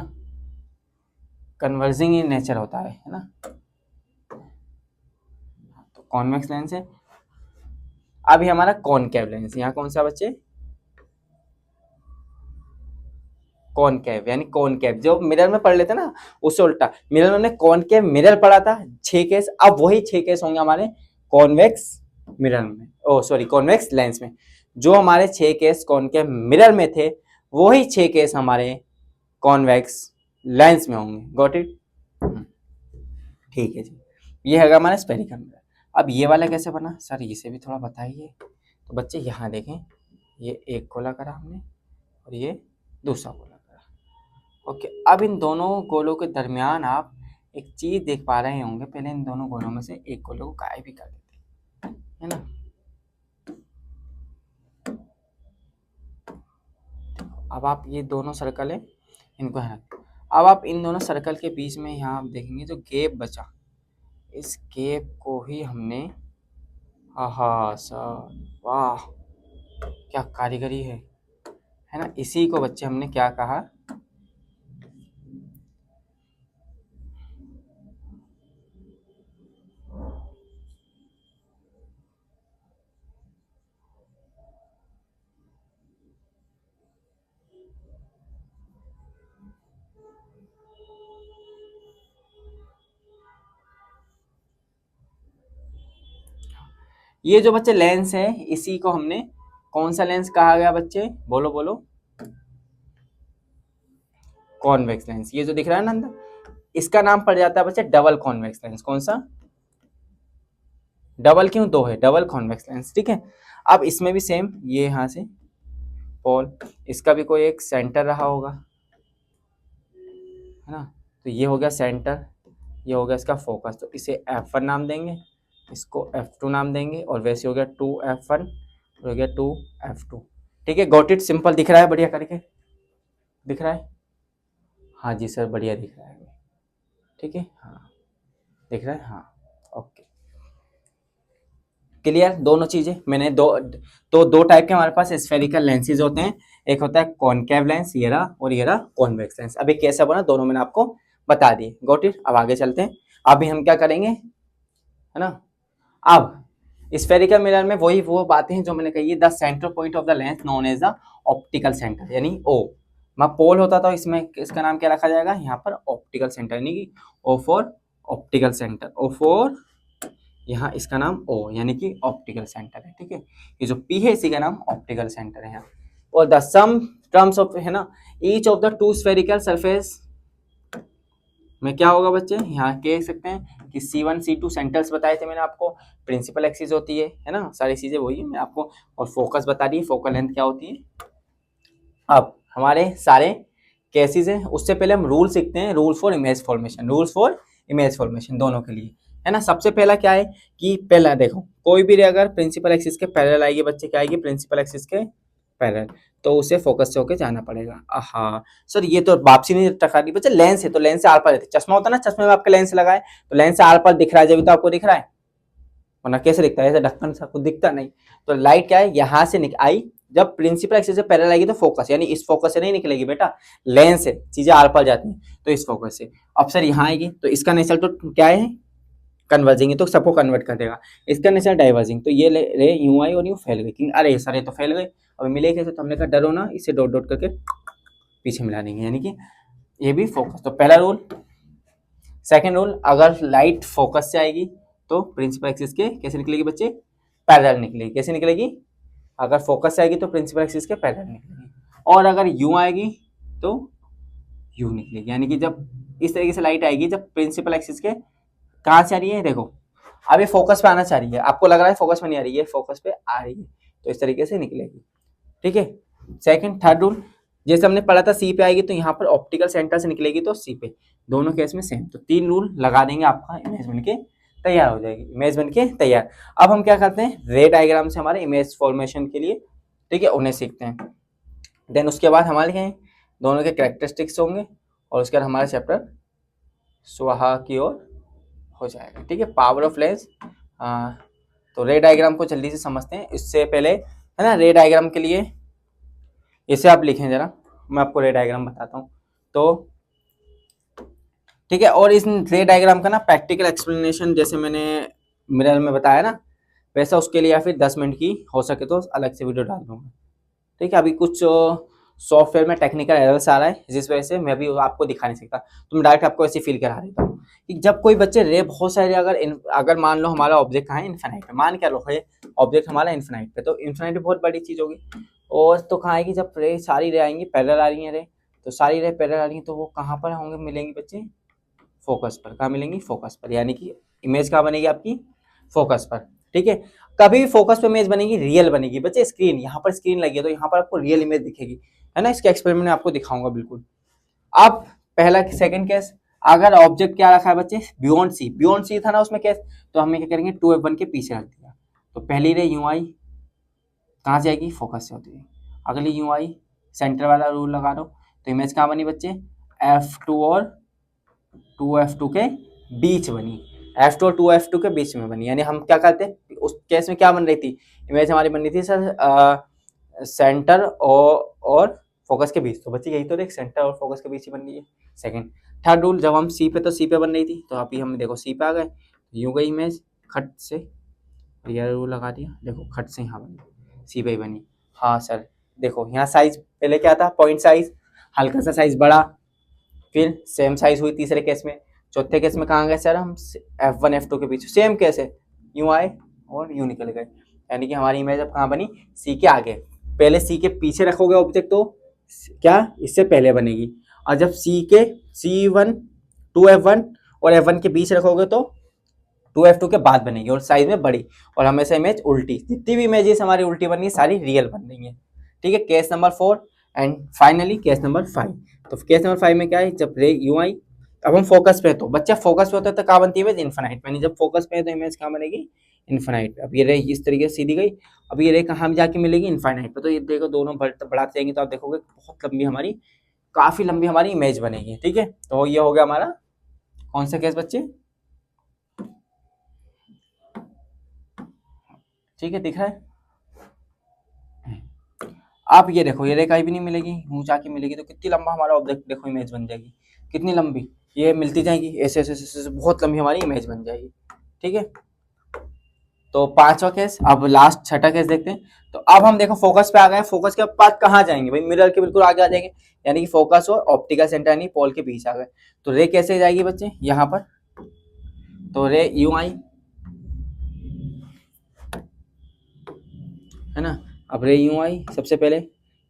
[SPEAKER 1] कन्वर्जिंग इन नेचर होता है ना, तो कॉन्वेक्स लेंस है। अभी हमारा कॉनकेव लेंस, यहाँ कौन सा बच्चे, कॉनकेव, यानी कॉनकेव जो मिरर में पढ़ लेते ना, उससे उल्टा, मिरर में हमने कॉनकेव मिरर पढ़ा था 6 केस, अब वही 6 केस होंगे हमारे कॉन्वेक्स मिरर में, ओ सॉरी कॉन्वेक्स लेंस में। जो हमारे 6 केस कॉनकेव मिरर में थे, वही 6 केस हमारे कॉन्वेक्स लेंस में होंगे। गॉट इट, ठीक है जी, ये है हमारा स्फेरिकल मिरर। अब ये वाला कैसे बना सर, इसे भी थोड़ा बताइए। तो बच्चे यहाँ देखें, ये एक गोला करा हमने और ये दूसरा गोला करा। ओके, अब इन दोनों गोलों के दरमियान आप एक चीज देख पा रहे होंगे, पहले इन दोनों गोलों में से एक गोले को गायब भी कर देते है ना। अब आप ये दोनों सर्कल है, इनको है, अब आप इन दोनों सर्कल के बीच में यहाँ आप देखेंगे जो गैप बचा, इस गैप को ही हमने, आहा सर वाह क्या कारीगरी है ना, इसी को बच्चे हमने क्या कहा, ये जो बच्चे लेंस है, इसी को हमने कौन सा लेंस कहा गया बच्चे, बोलो बोलो, कॉन्वेक्स लेंस। ये जो दिख रहा है ना अंदर, इसका नाम पड़ जाता है बच्चे डबल कॉन्वेक्स लेंस। कौन सा, डबल क्यों, दो है, डबल कॉन्वेक्स लेंस। ठीक है, अब इसमें भी सेम, ये यहाँ से पोल, इसका भी कोई एक सेंटर रहा होगा है ना, तो ये हो गया सेंटर, ये हो गया इसका फोकस, तो इसे F1 नाम देंगे, इसको F2 नाम देंगे, और वैसे हो गया 2F1, हो गया 2F2। ठीक है, गॉट इट, सिंपल दिख रहा है, बढ़िया करके दिख रहा है, हाँ जी सर बढ़िया दिख रहा है, ठीक है हाँ दिख रहा है, हाँ ओके क्लियर। दोनों चीजें मैंने दो टाइप के हमारे पास स्फेरिकल लेंसेज होते हैं, एक होता है कॉनकेव लेंस ये रहा, और ये रहा कॉन्वेक्स लेंस। अभी कैसा बना दोनों मैंने आपको बता दिए, गॉट इट। अब आगे चलते हैं, अभी हम क्या करेंगे है ना, अब स्फेरिकल मिरर में वही वो बातें हैं जो मैंने कही है, the centre point of the lens known as the optical centre, यानी ओ मैं पोल होता था, इसमें इसका नाम क्या रखा जाएगा यहाँ पर, ऑप्टिकल सेंटर, यानी कि O for optical centre, O for यहाँ इसका नाम O यानी कि ऑप्टिकल सेंटर है। ठीक है, ये जो P है इसी का नाम ऑप्टिकल सेंटर है यहाँ। और द सम टर्म्स ऑफ है ना, each of the two spherical surface में क्या होगा बच्चे, यहाँ कह सकते हैं कि C1 C2 सेंटर्स बताए थे मैंने आपको, प्रिंसिपल एक्सिस होती है ना, सारी चीजें वही है मैं आपको, और फोकस बता दी, फोकल लेंथ क्या होती है। अब हमारे सारे केसेस हैं, उससे पहले हम रूल सीखते हैं, rule for image formation, rules for image formation दोनों के लिए है ना। सबसे पहला क्या है कि पहला देखो, कोई भी रे अगर प्रिंसिपल एक्सिस के पैरेलल आएगी बच्चे, क्या आएगी, प्रिंसिपल एक्सिस के पैरेलल, तो उसे फोकस से होकर जाना पड़ेगा। हाँ सर ये तो वापसी नहीं टकरा रही बच्चे, लेंस है तो लेंस से आर पार, चश्मा होता है ना, चश्मे में आपके लेंस लगाए तो लेंस से आर पार दिख रहा है, जब तो आपको दिख रहा है, वरना कैसे दिखता है, ऐसे ढक्कन से आपको दिखता नहीं। तो लाइट क्या है, यहाँ से आई, जब प्रिंसिपल एक्सिस से पैरेलल आएगी तो फोकस, यानी इस फोकस से नहीं निकलेगी बेटा, लेंस से चीजें आर पार जाती हैं, तो इस फोकस से। अब सर यहाँ आएगी तो इसका नेचर तो क्या है, कन्वर्जिंग है, तो सबको कन्वर्ट कर देगा। इसका नेचर डाइवर्जिंग, तो ये रे यूं आई और यूं फैल गई, अरे सर ये तो फैल गए, अब मिले कैसे, तो हमने कहा डरो ना, इसे डॉट डॉट करके पीछे मिला देंगे, यानी कि ये भी फोकस। तो पहला रूल। सेकंड रूल, अगर लाइट फोकस से आएगी तो प्रिंसिपल एक्सिस के कैसे निकलेगी बच्चे, पैरेलल निकलेगी। कैसे निकलेगी, अगर फोकस से आएगी तो प्रिंसिपल एक्सिस के पैरेलल निकलेगी, और अगर यूं आएगी तो यू निकलेगी। यानी कि जब इस तरीके से लाइट आएगी, जब प्रिंसिपल एक्सिस के कहाँ से आ रही है, देखो अब ये फोकस पे आना चाह रही है, आपको लग रहा है फोकस में नहीं आ रही है, फोकस पे आ रही है, तो इस तरीके से निकलेगी। ठीक है, सेकंड थर्ड रूल जैसे हमने पढ़ा था, सी पे आएगी तो यहाँ पर ऑप्टिकल सेंटर से निकलेगी तो सी पे, दोनों केस में सेम। तो 3 रूल लगा देंगे, आपका इमेज बन के तैयार हो जाएगी, इमेज बन के तैयार। अब हम क्या करते हैं, रे डायग्राम से हमारे इमेज फॉर्मेशन के लिए, ठीक है, उन्हें सीखते हैं। देन उसके बाद हमारे क्या दोनों के कैरेक्टरिस्टिक्स होंगे और उसके बाद हमारा चैप्टर स्वाहा की ओर हो जाएगा। ठीक है, पावर ऑफ लेंस। तो रे डायग्राम को जल्दी से समझते हैं, इससे पहले है ना, रे डायग्राम के लिए इसे आप लिखें जरा, मैं आपको रे डायग्राम बताता हूँ। तो ठीक है, और इस रे डायग्राम का ना प्रैक्टिकल एक्सप्लेनेशन जैसे मैंने मिरर में बताया ना, वैसा उसके लिए या फिर 10 मिनट की हो सके तो अलग से वीडियो डाल दूंगा। ठीक है, अभी कुछ सॉफ्टवेयर में टेक्निकल एरर्स आ रहा है, जिस वजह से मैं भी आपको दिखा नहीं सकता, तो मैं डायरेक्ट आपको ऐसे फील करा देता हूँ कि जब कोई बच्चे रे बहुत सारे, अगर मान लो हमारा ऑब्जेक्ट कहाँ है, इन्फिनाइट पे, मान क्या लो है ऑब्जेक्ट हमारा इन्फिनाइट पे, तो इन्फिनाइट बहुत बड़ी चीज होगी। और तो कहाँ आएगी, जब रे सारी रे आएंगी, पैरेलल आ रही है रे, तो सारी रे पैरेलल आ रही है, तो वो कहाँ पर होंगे, मिलेंगी बच्चे फोकस पर। कहाँ मिलेंगी, फोकस पर, यानी कि इमेज कहाँ बनेगी आपकी, फोकस पर। ठीक है, कभी भी फोकस पे इमेज बनेगी, रियल बनेगी बच्चे। स्क्रीन, यहाँ पर स्क्रीन लगी है तो यहाँ पर आपको रियल इमेज दिखेगी, है ना, इसके एक्सपेरिमेंट में आपको दिखाऊंगा बिल्कुल। अब पहला सेकंड केस, अगर ऑब्जेक्ट क्या रखा है बच्चे, बियॉन्ड सी था ना उसमें केस, तो हमें क्या करेंगे, 2f1 के पीछे रख दिया, तो पहली रे यूं आई, कहाँ से आएगी, फोकस से होती है। अगली यूं आई, सेंटर वाला रूल लगा दो, तो इमेज कहाँ बनी बच्चे, f2 और 2f2 के बीच बनी, f2 और 2f2 के बीच में बनी। यानी हम क्या करते हैं, उस केस में क्या बन रही थी, इमेज हमारी बन रही थी सर सेंटर और फोकस के बीच, तो बच्चे यही तो देख, सेंटर और फोकस के बीच ही बन रही है। सेकंड थर्ड रूल, जब हम सी पे, तो सी पे बन रही थी, तो अभी हम देखो सी पे आ गए, यूं गई इमेज खट से, ये रूल लगा दिया, देखो खट से यहाँ बनी, सी पे ही बनी। हाँ सर, देखो यहाँ साइज पहले क्या था, पॉइंट साइज, हल्का सा साइज बढ़ा, फिर सेम साइज हुई तीसरे केस में। चौथे केस में कहाँ गए सर, हम f1 f2 के बीच, सेम केस है, यूं आए और यूं निकल गए। यानी कि हमारी इमेज अब कहाँ बनी, सी के आगे। पहले सी के पीछे रखोगे ऑब्जेक्ट तो क्या इससे पहले बनेगी, और जब सी के C1 2f1 और f1 के बीच रखोगे तो 2f2 के बाद बनेगी और साइज में बड़ी। और हमेशा इमेज उल्टी, जितनी भी इमेजेस हमारी उल्टी बन रही है सारी रियल बन रही है। ठीक है, case number 4 and finally case number 5। तो केस नंबर 5 में क्या है, जब रे यूं आई, अब हम फोकस पे, तो बच्चा फोकस पे होता है तो कहाँ बनती है इमेज, इन्फिनाइट पे। जब फोकस पे है तो इमेज कहाँ बनेगी, इन्फिनाइट पे। अब ये रे इस तरीके से सीधी गई, अब ये रे कहाँ जाके मिलेगी, इन्फिनाइट पे। तो ये देखो दोनों बढ़ाते जाएंगे तो आप देखोगे बहुत लंबी हमारी, काफी लंबी हमारी इमेज बनेगी। ठीक है, तो ये हो गया हमारा कौन सा केस बच्चे, ठीक है, दिख रहा है। आप ये देखो, ये रे कहीं भी नहीं मिलेगी, यूं जाके मिलेगी, तो कितनी लंबा हमारा ऑब्जेक्ट देखो इमेज बन जाएगी, कितनी लंबी, ये मिलती जाएगी ऐसे ऐसे ऐसे, बहुत लंबी हमारी इमेज बन जाएगी। ठीक है, तो 5वां केस, अब लास्ट छठा केस देखते हैं। तो अब हम देखो फोकस पे आ गए, फोकस के बाद कहाँ जाएंगे भाई, मिरर के बिल्कुल आगे आ जाएंगे, यानी कि फोकस और ऑप्टिकल सेंटर यानी पोल के बीच आ गए। तो रे कैसे जाएगी बच्चे, यहाँ पर, तो रे यूं आई, है ना, अब रे यूं आई सबसे पहले,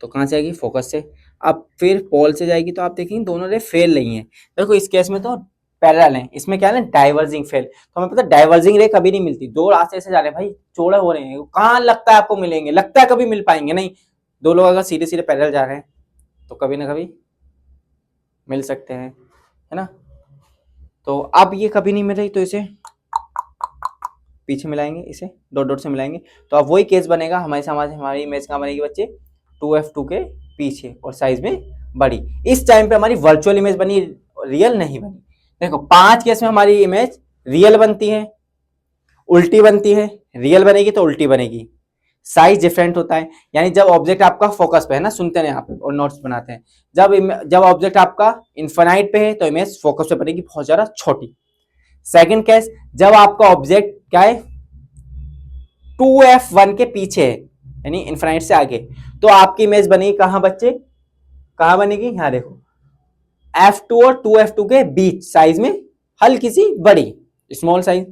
[SPEAKER 1] तो कहाँ से आएगी, फोकस से। अब फिर पोल से जाएगी, तो आप देखेंगे दोनों रे फेल नहीं है। देखो इस केस में तो पैरेलल है, इसमें क्या है ना, डाइवर्जिंग फेल। तो हमें पता है डाइवर्जिंग रे कभी नहीं मिलती, दो रास्ते से जा रहे हैं भाई, चौड़े हो रहे हैं, कहाँ लगता है आपको मिलेंगे, लगता है कभी मिल पाएंगे नहीं। दो लोग अगर सीधे सीधे पैरेलल जा रहे हैं तो कभी ना कभी मिल सकते हैं, है ना। तो अब ये कभी नहीं मिल रही, तो इसे पीछे मिलाएंगे, इसे डॉट डॉट से मिलाएंगे, तो अब वही केस बनेगा हमारी इमेज कहाँ बनेगी बच्चे, 2f2 के पीछे और साइज में बड़ी। इस टाइम पे हमारी वर्चुअल इमेज बनी, रियल नहीं बनी। देखो 5 केस में हमारी इमेज रियल बनती है, उल्टी बनती है, रियल बनेगी तो उल्टी बनेगी, साइज डिफरेंट होता है। यानी जब ऑब्जेक्ट आपका फोकस पे है ना, सुनते हैं यहाँ पे और नोट्स बनाते हैं, जब ऑब्जेक्ट आपका इन्फिनाइट पे है तो इमेज फोकस पे बनेगी बहुत ज्यादा छोटी। सेकंड केस, जब आपका ऑब्जेक्ट क्या है, 2f1 के पीछे है यानी इन्फिनाइट से आगे, तो आपकी इमेज बनेगी कहां बच्चे, कहां बनेगी, यहां देखो f2 और 2f2 के बीच, साइज में हल्की सी बड़ी, small size.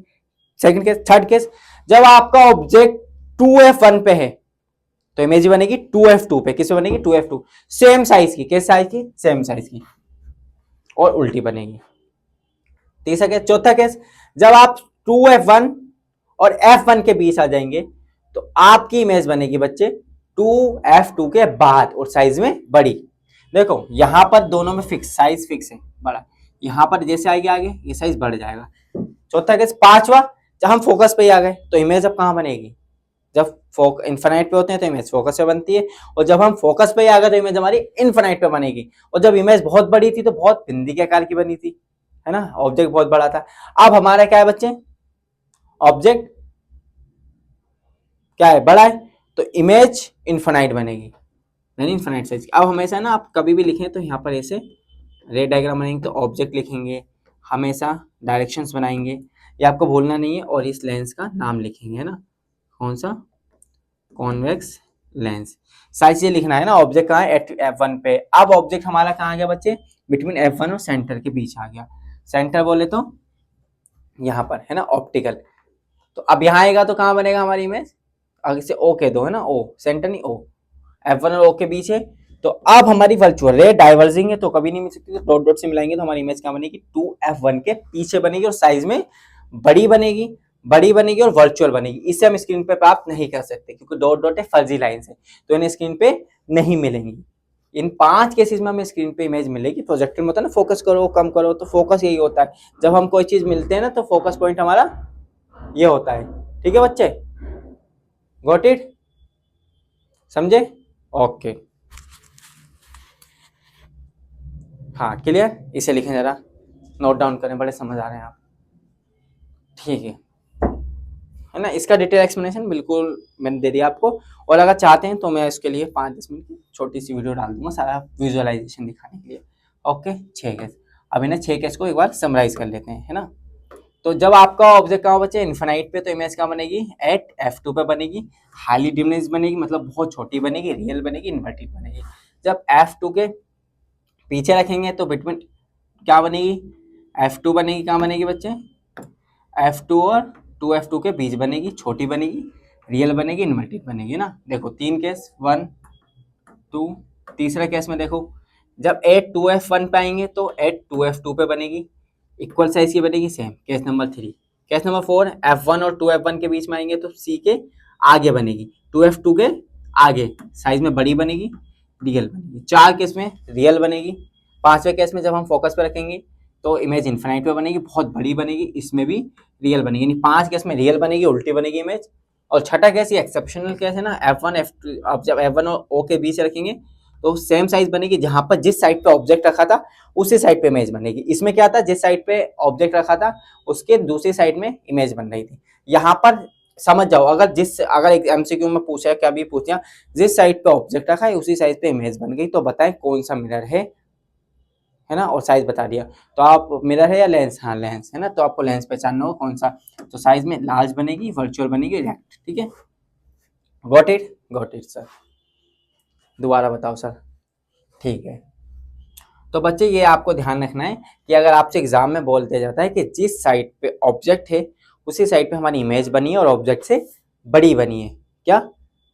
[SPEAKER 1] Second case. Third case, जब आपका ऑब्जेक्ट 2f1 पे है, तो इमेज बनेगी 2f2 पे, किस पे बनेगी 2f2, सेम साइज की, किस साइज की, सेम साइज की, और उल्टी बनेगी। तीसरा केस। चौथा केस, जब आप 2f1 और f1 के बीच आ जाएंगे तो आपकी इमेज बनेगी बच्चे 2f2 के बाद और साइज में बड़ी। देखो यहां पर दोनों में फिक्स साइज, फिक्स है बड़ा, यहां पर जैसे आएगी आगे ये साइज बढ़ जाएगा। चौथा केस। पांचवा, जब हम फोकस पे ही आ गए तो इमेज अब कहां बनेगी, जब इन्फिनाइट पे होते हैं तो इमेज फोकस पे बनती है, और जब हम फोकस पे ही आ गए तो इमेज हमारी इन्फिनाइट पे बनेगी। और जब इमेज बहुत बड़ी थी तो बहुत बिंदी के आकार की बनी थी, है ना, ऑब्जेक्ट बहुत बड़ा था। अब हमारा क्या है बच्चे, ऑब्जेक्ट क्या है, बड़ा है, तो इमेज इन्फिनाइट बनेगी, यानी इन्फिनाइट साइज की। अब हमेशा ना आप कभी भी लिखें तो यहाँ पर ऐसे रे डायग्राम बनाएंगे तो ऑब्जेक्ट लिखेंगे, हमेशा डायरेक्शंस बनाएंगे, ये आपको भूलना नहीं है, और इस लेंस का नाम लिखेंगे, है ना, कौन सा, कॉन्वेक्स लेंस। साइज ये लिखना है ना, ऑब्जेक्ट कहाँ है, एट f1 पे। अब ऑब्जेक्ट हमारा कहाँ आ गया बच्चे, बिटवीन f1 और सेंटर के बीच आ गया। सेंटर बोले तो यहाँ पर, है ना, ऑप्टिकल। तो अब यहाँ आएगा तो कहाँ बनेगा हमारी इमेज, आगे से ओ कह दो, है ना, ओ, सेंटर नहीं, ओ, f1 और ओ के बीच है। तो अब हमारी वर्चुअल रे डाइवर्जिंग है तो कभी नहीं मिल सकती, तो डॉट डॉट से मिलाएंगे तो हमारी इमेज क्या बनेगी, 2f1 के पीछे बनेगी और साइज में बड़ी बनेगी, बड़ी बनेगी और वर्चुअल बनेगी। इसे हम स्क्रीन पे प्राप्त नहीं कर सकते क्योंकि डॉट डॉट है, फर्जी लाइन है, तो इन्हें स्क्रीन पे नहीं मिलेंगी। इन 5 केसेस में हमें स्क्रीन पे इमेज मिलेगी। प्रोजेक्टर में होता है ना, फोकस करो कम करो, तो फोकस यही होता है, जब हम कोई चीज मिलते हैं ना तो फोकस पॉइंट हमारा ये होता है। ठीक है बच्चे, गॉट इट, समझे, ओके, हाँ क्लियर। इसे लिखें जरा, नोट डाउन करें, बड़े समझ आ रहे हैं आप, ठीक है ना। इसका डिटेल एक्सप्लेनेशन बिल्कुल मैंने दे दिया आपको, और अगर चाहते हैं तो मैं इसके लिए 5-10 मिनट की छोटी सी वीडियो डाल दूंगा सारा विजुअलाइजेशन दिखाने के लिए। Okay, 6 case. अब इन्हें 6 केस को एक बार समराइज कर लेते हैं, है ना। तो जब आपका ऑब्जेक्ट कहाँ बचे, इन्फिनाइट पे, तो इमेज कहाँ बनेगी, एट f2 पे बनेगी, हाईली डिमिनिश्ड बनेगी, मतलब बहुत छोटी बनेगी, रियल बनेगी, इन्वर्टेड बनेगी। जब f2 के पीछे रखेंगे तो बिटवीन क्या बनेगी, f2 बनेगी, कहाँ बनेगी बच्चे, f2 और 2f2 के बीच बनेगी, छोटी बनेगी, रियल बनेगी, इन्वर्टेड बनेगी ना। देखो 3 केस, 1 2, तीसरा केस में देखो, जब एट 2f1 पे आएंगे तो एट 2f2 पे बनेगी, इक्वल साइज की बनेगी, same. Case number 3। Case number 4, f1 और 2f1 के बीच में आएंगे तो c के आगे बनेगी, 2f2 के आगे, साइज में बड़ी बनेगी, रियल बनेगी। 4 केस में रियल बनेगी। 5वें केस में जब हम फोकस पे रखेंगे तो इमेज इन्फिनाइट पे बनेगी, बहुत बड़ी बनेगी, इसमें भी रियल बनेगी, यानी 5 केस में रियल बनेगी, उल्टी बनेगी इमेज। और छठा केस, ये एक्सेप्शनल केस है ना, f1 f2, अब जब f1 और o के बीच रखेंगे तो सेम साइज बनेगी, जहां पर जिस साइड पे ऑब्जेक्ट रखा था उसी साइड पे इमेज बनेगी। इसमें क्या था, जिस साइड पे ऑब्जेक्ट रखा था उसके दूसरी साइड में इमेज बन रही थी। यहाँ पर समझ जाओ, अगर एक एमसीक्यू में पूछा, क्या भी पूछा, जिस साइड पे ऑब्जेक्ट रखा है उसी साइड पे इमेज बन गई, तो बताएं कौन सा मिरर है ना, और साइज बता दिया। तो आप मिरर है या लेंस, हाँ लेंस है ना, तो आपको लेंस पहचानना हो कौन सा, तो साइज में लार्ज बनेगी, वर्चुअल बनेगी, रेक्ट। ठीक है, got it, got it sir, दोबारा बताओ सर, ठीक है। तो बच्चे ये आपको ध्यान रखना है कि अगर आपसे एग्जाम में बोल दिया जाता है कि जिस साइड पे ऑब्जेक्ट है उसी साइड पे हमारी इमेज बनी है और ऑब्जेक्ट से बड़ी बनी है, क्या,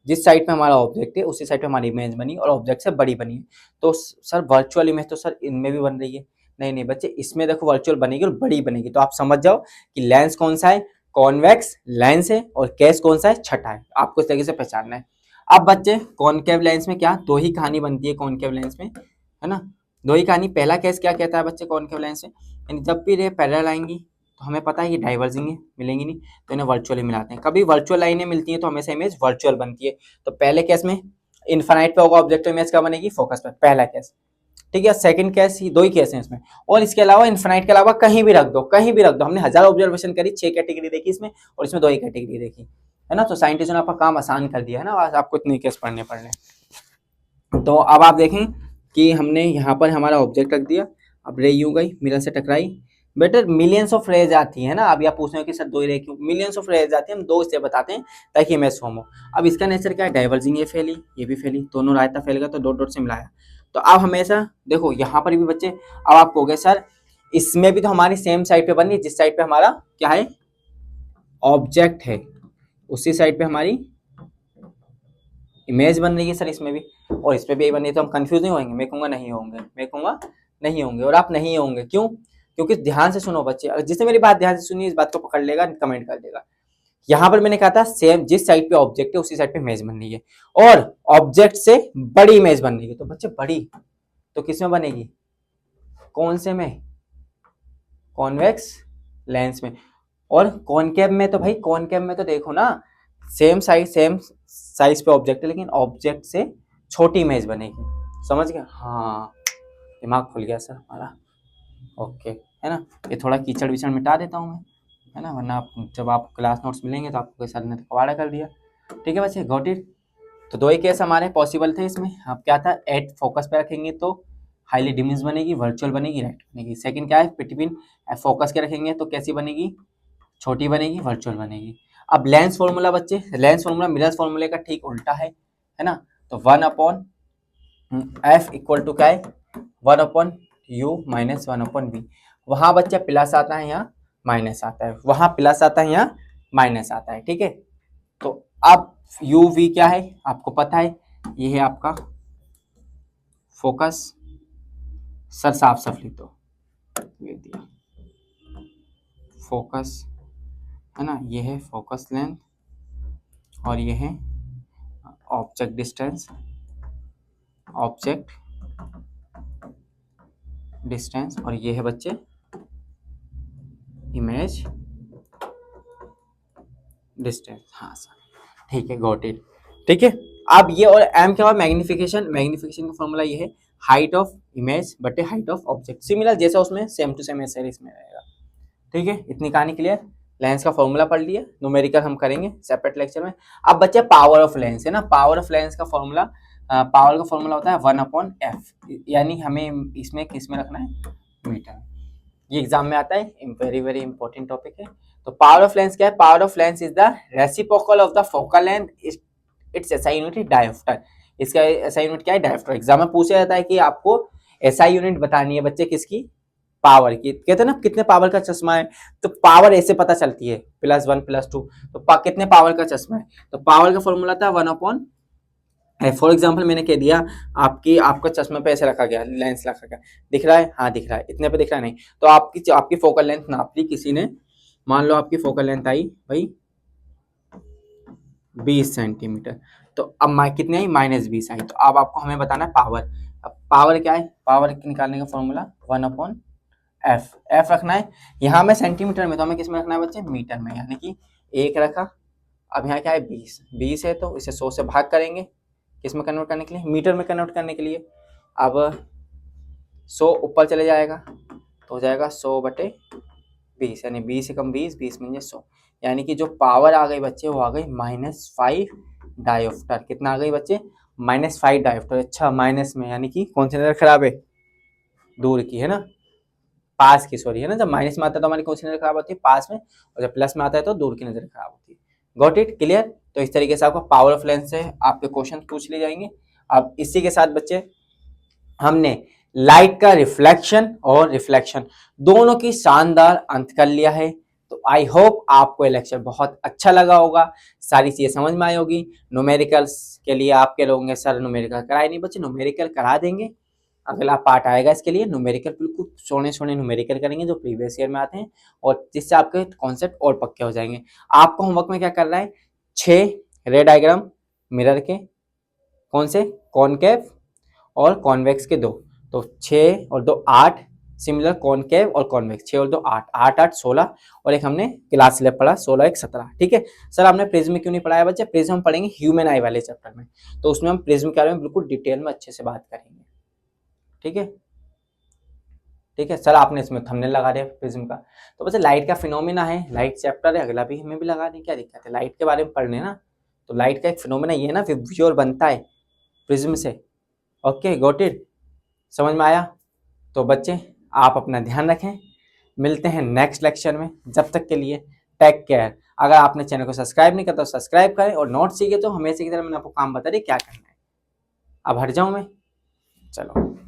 [SPEAKER 1] जिस साइड पे हमारा ऑब्जेक्ट है उसी साइड पे हमारी इमेज बनी और ऑब्जेक्ट से बड़ी बनी है, तो सर वर्चुअल इमेज तो सर इनमें भी बन रही है। नहीं नहीं बच्चे, इसमें देखो वर्चुअल बनेगी और बड़ी बनेगी, तो आप समझ जाओ कि लेंस कौन सा है, कॉन्वेक्स लेंस है, और केस कौन सा है, छठा है। आपको इस तरीके से पहचानना है। अब बच्चे कॉनकेव लेंस में क्या, दो ही कहानी बनती है कॉनकेव लेंस में, है ना, दो ही कहानी। पहला केस क्या कहता है बच्चे कॉनकेव लेंस से, यानी जब भी रे पैरेलल आएंगी तो हमें पता है ये डाइवर्जिंग है, मिलेंगी नहीं, तो इन्हें वर्चुअली मिलाते हैं। कभी वर्चुअल लाइनें मिलती हैं तो हमेशा इमेज वर्चुअल बनती है। तो पहले केस में इनफाइनाइट पे होगा ऑब्जेक्ट, इमेज क्या बनेगी, फोकस पे, पहला केस। ठीक है, सेकंड केस, दो ही केस हैं इसमें, और इसके अलावा इनफाइनाइट के अलावा कहीं भी रख दो, कहीं भी रख दो। हमने 1000 ऑब्जर्वेशन करी, 6 कैटेगरी देखी इसमें, और इसमें 2 ही कैटेगरी देखी, है ना। तो साइंटिस्ट ने आपका काम आसान कर दिया है ना, आपको इतने केस पढ़ने पड़ने। तो अब आप देखें कि हमने यहाँ पर हमारा ऑब्जेक्ट रख दिया, अब रे यूं गई, मिरर से टकराई, बेटर मिलियंस ऑफ रेज आती है ना। अब आप पूछ रहे हो कि सर 2 ही रे क्यों, मिलियंस ऑफ रेज आती है, हम 2 इसलिए बताते हैं ताकि इमेज फॉर्म हो। अब इसका नेचर क्या है, डाइवर्जिंग, ये फैली ये भी फैली, दोनों रायता फैल गया तो डॉट डॉट से मिलाया। तो अब हमेशा देखो यहाँ पर भी बच्चे, अब आप कहोगे सर इसमें भी तो हमारी सेम साइड पे बनी, जिस साइड पे हमारा क्या है, ऑब्जेक्ट है, उसी साइड पे हमारी इमेज बन रही है सर इसमें भी, और इस पे भी यही बन रही है, तो हम कंफ्यूज नहीं होंगे? मैं कहूँगा नहीं होंगे, मैं कहूँगा नहीं होंगे, और आप नहीं होंगे। क्यों? क्योंकि ध्यान से सुनो बच्चे, अगर जिसने मेरी बात ध्यान से सुनी इस बात को पकड़ लेगा, कमेंट कर देगा। यहाँ पर मैंने कहा था सेम जिस साइड पे ऑब्जेक्ट है उसी साइड पे इमेज बन रही है, और ऑब्जेक्ट से बड़ी इमेज बन रही है। तो बच्चे बड़ी तो किस में बनेगी? कौन से में? कॉन्वेक्स लेंस में। और कॉनकेव में तो भाई, कॉनकेव में तो देखो ना, सेम साइज पे ऑब्जेक्ट है, लेकिन ऑब्जेक्ट से छोटी इमेज बनेगी। समझ गया? हाँ, दिमाग खुल गया सर हमारा। ओके, है ना। ये थोड़ा कीचड़ विचड़ मिटा देता हूँ मैं, है ना, वरना आप जब आप क्लास नोट्स मिलेंगे तो आपको सर ने कवाड़ा कर दिया। ठीक है बच्चे, गॉट इट। तो दो ही केस हमारे पॉसिबल थे इसमें। अब क्या था, एट फोकस पे रखेंगे तो हाईली डिमिनिश बनेगी, वर्चुअल बनेगी, राइट बनेगी। सेकंड क्या है, बिटवीन फोकस के रखेंगे तो कैसी बनेगी? छोटी बनेगी, वर्चुअल बनेगी। अब लेंस फॉर्मूला बच्चे, लेंस फॉर्मूला मिरर्स फॉर्मूले का ठीक उल्टा है ना। तो 1/f इक्वल टू क्या है? 1/u minus 1/v। वहां बच्चा प्लस आता है, यहाँ माइनस आता है, वहां प्लस आता है, यहाँ माइनस आता है। ठीक है, तो अब u v क्या है आपको पता है, ये है आपका फोकस। सर साफ साफ लिख दो, ये दिया फोकस, है ना, ये है फोकस लेंथ, और ये है ऑब्जेक्ट डिस्टेंस, ऑब्जेक्ट डिस्टेंस, और ये है बच्चे इमेज डिस्टेंस। हाँ सर, ठीक है, गॉट इट। ठीक है, अब ये और एम क्या हुआ? मैग्निफिकेशन। मैग्निफिकेशन का फॉर्मूला ये है हाइट ऑफ इमेज बटे हाइट ऑफ ऑब्जेक्ट, सिमिलर जैसा उसमें सेम टू सेम ऐसे इसमें रहेगा। ठीक है, इतनी कहानी क्लियर। लेंस का फॉर्मूला पढ़ लिया, न्यूमेरिकल हम करेंगे सेपरेट लेक्चर में। अब बच्चे पावर ऑफ लेंस, है ना, पावर ऑफ लेंस का फॉर्मूला, पावर का फॉर्मूला होता है 1/f, यानी हमें इसमें किस में रखना है? मीटर। ये एग्जाम में आता है, वेरी वेरी इंपॉर्टेंट टॉपिक है। तो पावर ऑफ लेंस क्या है? Power of lens is the reciprocal of the focal length, it's SI unit is dioptre. इसका एसआई यूनिट क्या है? डायोप्टर। एग्जाम में पूछा जाता है कि आपको एसआई यूनिट बतानी है बच्चे, किसकी? पावर की। कहते हैं ना कितने पावर का चश्मा है, तो पावर ऐसे पता चलती है, +1 +2, तो कितने पावर का चश्मा है। तो पावर का फॉर्मूला था 1/, फॉर एग्जाम्पल मैंने कह दिया आपका चश्मा पे ऐसे रखा गया, लेंस रखा गया, दिख रहा है? हाँ दिख रहा है। इतने पे दिख रहा है? नहीं। तो आपकी फोकल लेंथ नाप ली किसी ने, मान लो आपकी फोकल लेंथ आई भाई 20 सेंटीमीटर, तो अब कितने आई? -20 आई। तो अब आपको हमें बताना है पावर। अब पावर क्या है? पावर निकालने का फॉर्मूला 1/f, एफ रखना है। यहाँ में सेंटीमीटर में, तो हमें किस में रखना है बच्चे? मीटर में, यानी कि 1 रखा। अब यहाँ क्या है? 20 है, तो इसे 100 से भाग करेंगे, किस में कन्वर्ट करने के लिए? मीटर में कन्वर्ट करने के लिए। अब 100 ऊपर चले जाएगा तो हो जाएगा 100/20, यानी 20 से कम 20, 20 में 100, यानी कि जो पावर आ गई बच्चे वो आ गई -5 डायोप्टर। कितना आ गई बच्चे? -5 डायोप्टर। अच्छा, माइनस में, यानी कि कौन सी नजर खराब है? दूर की, है ना, पास की, सॉरी, है ना। जब माइनस में आता है तो हमारी कौन सी नजर खराब होती है? पास में। और जब प्लस में आता है तो दूर की नजर खराब होती है। Got it, clear. तो इस तरीके से आपको पावर ऑफ लेंस से आपके क्वेश्चन पूछ लिए जाएंगे। अब इसी के साथ बच्चे हमने लाइट का रिफ्लेक्शन और रिफ्लेक्शन दोनों की शानदार अंत कर लिया है। तो आई होप आपको ये लेक्चर बहुत अच्छा लगा होगा, सारी चीजें समझ में आई होगी। न्यूमेरिकल्स के लिए आपके लोगों के सर न्यूमेरिकल कराए नहीं बच्चे, न्यूमेरिकल करा देंगे। अगला पार्ट आएगा इसके लिए, न्यूमेरिकल बिल्कुल सोने सोने न्यूमेरिकल करेंगे जो प्रीवियस ईयर में आते हैं, और जिससे आपके कॉन्सेप्ट और पक्के हो जाएंगे। आपको होमवर्क में क्या करना है? 6 रे डायग्राम मिरर के, कौन से? कॉनकेव और कॉन्वेक्स के 2, तो 6 और 2 8, सिमिलर कॉनकेव और कॉन्वेक्स, 6 और 2 8, 8 8 16, और एक हमने क्लास स्लैब पढ़ा 16 1 17। ठीक है सर, आपने प्रिज्म क्यों नहीं पढ़ाया बच्चे? प्रिज्म हम पढ़ेंगे ह्यूमन आई वाले चैप्टर में, तो उसमें हम प्रिज्म के बारे में बिल्कुल डिटेल में अच्छे से बात करेंगे। ठीक है, ठीक है सर, आपने इसमें थंबनेल लगा दिया प्रिज्म का। तो बच्चे लाइट का फिनोमिना है, लाइट चैप्टर है, अगला भी हमें भी लगा दें, क्या दिक्कत है? लाइट के बारे में पढ़ने ना, तो लाइट का एक फिनोमिना ये है ना, विजुअल बनता है प्रिज्म से। ओके, गॉट इट, समझ में आया? तो बच्चे आप अपना ध्यान रखें, मिलते हैं नेक्स्ट लेक्चर में, जब तक के लिए टेक केयर। अगर आपने चैनल को सब्सक्राइब नहीं किया तो सब्सक्राइब करें, और नोट सीखे तो हमेशा की तरह मैंने आपको काम बता दी क्या करना है। अब हट जाऊं मैं, चलो।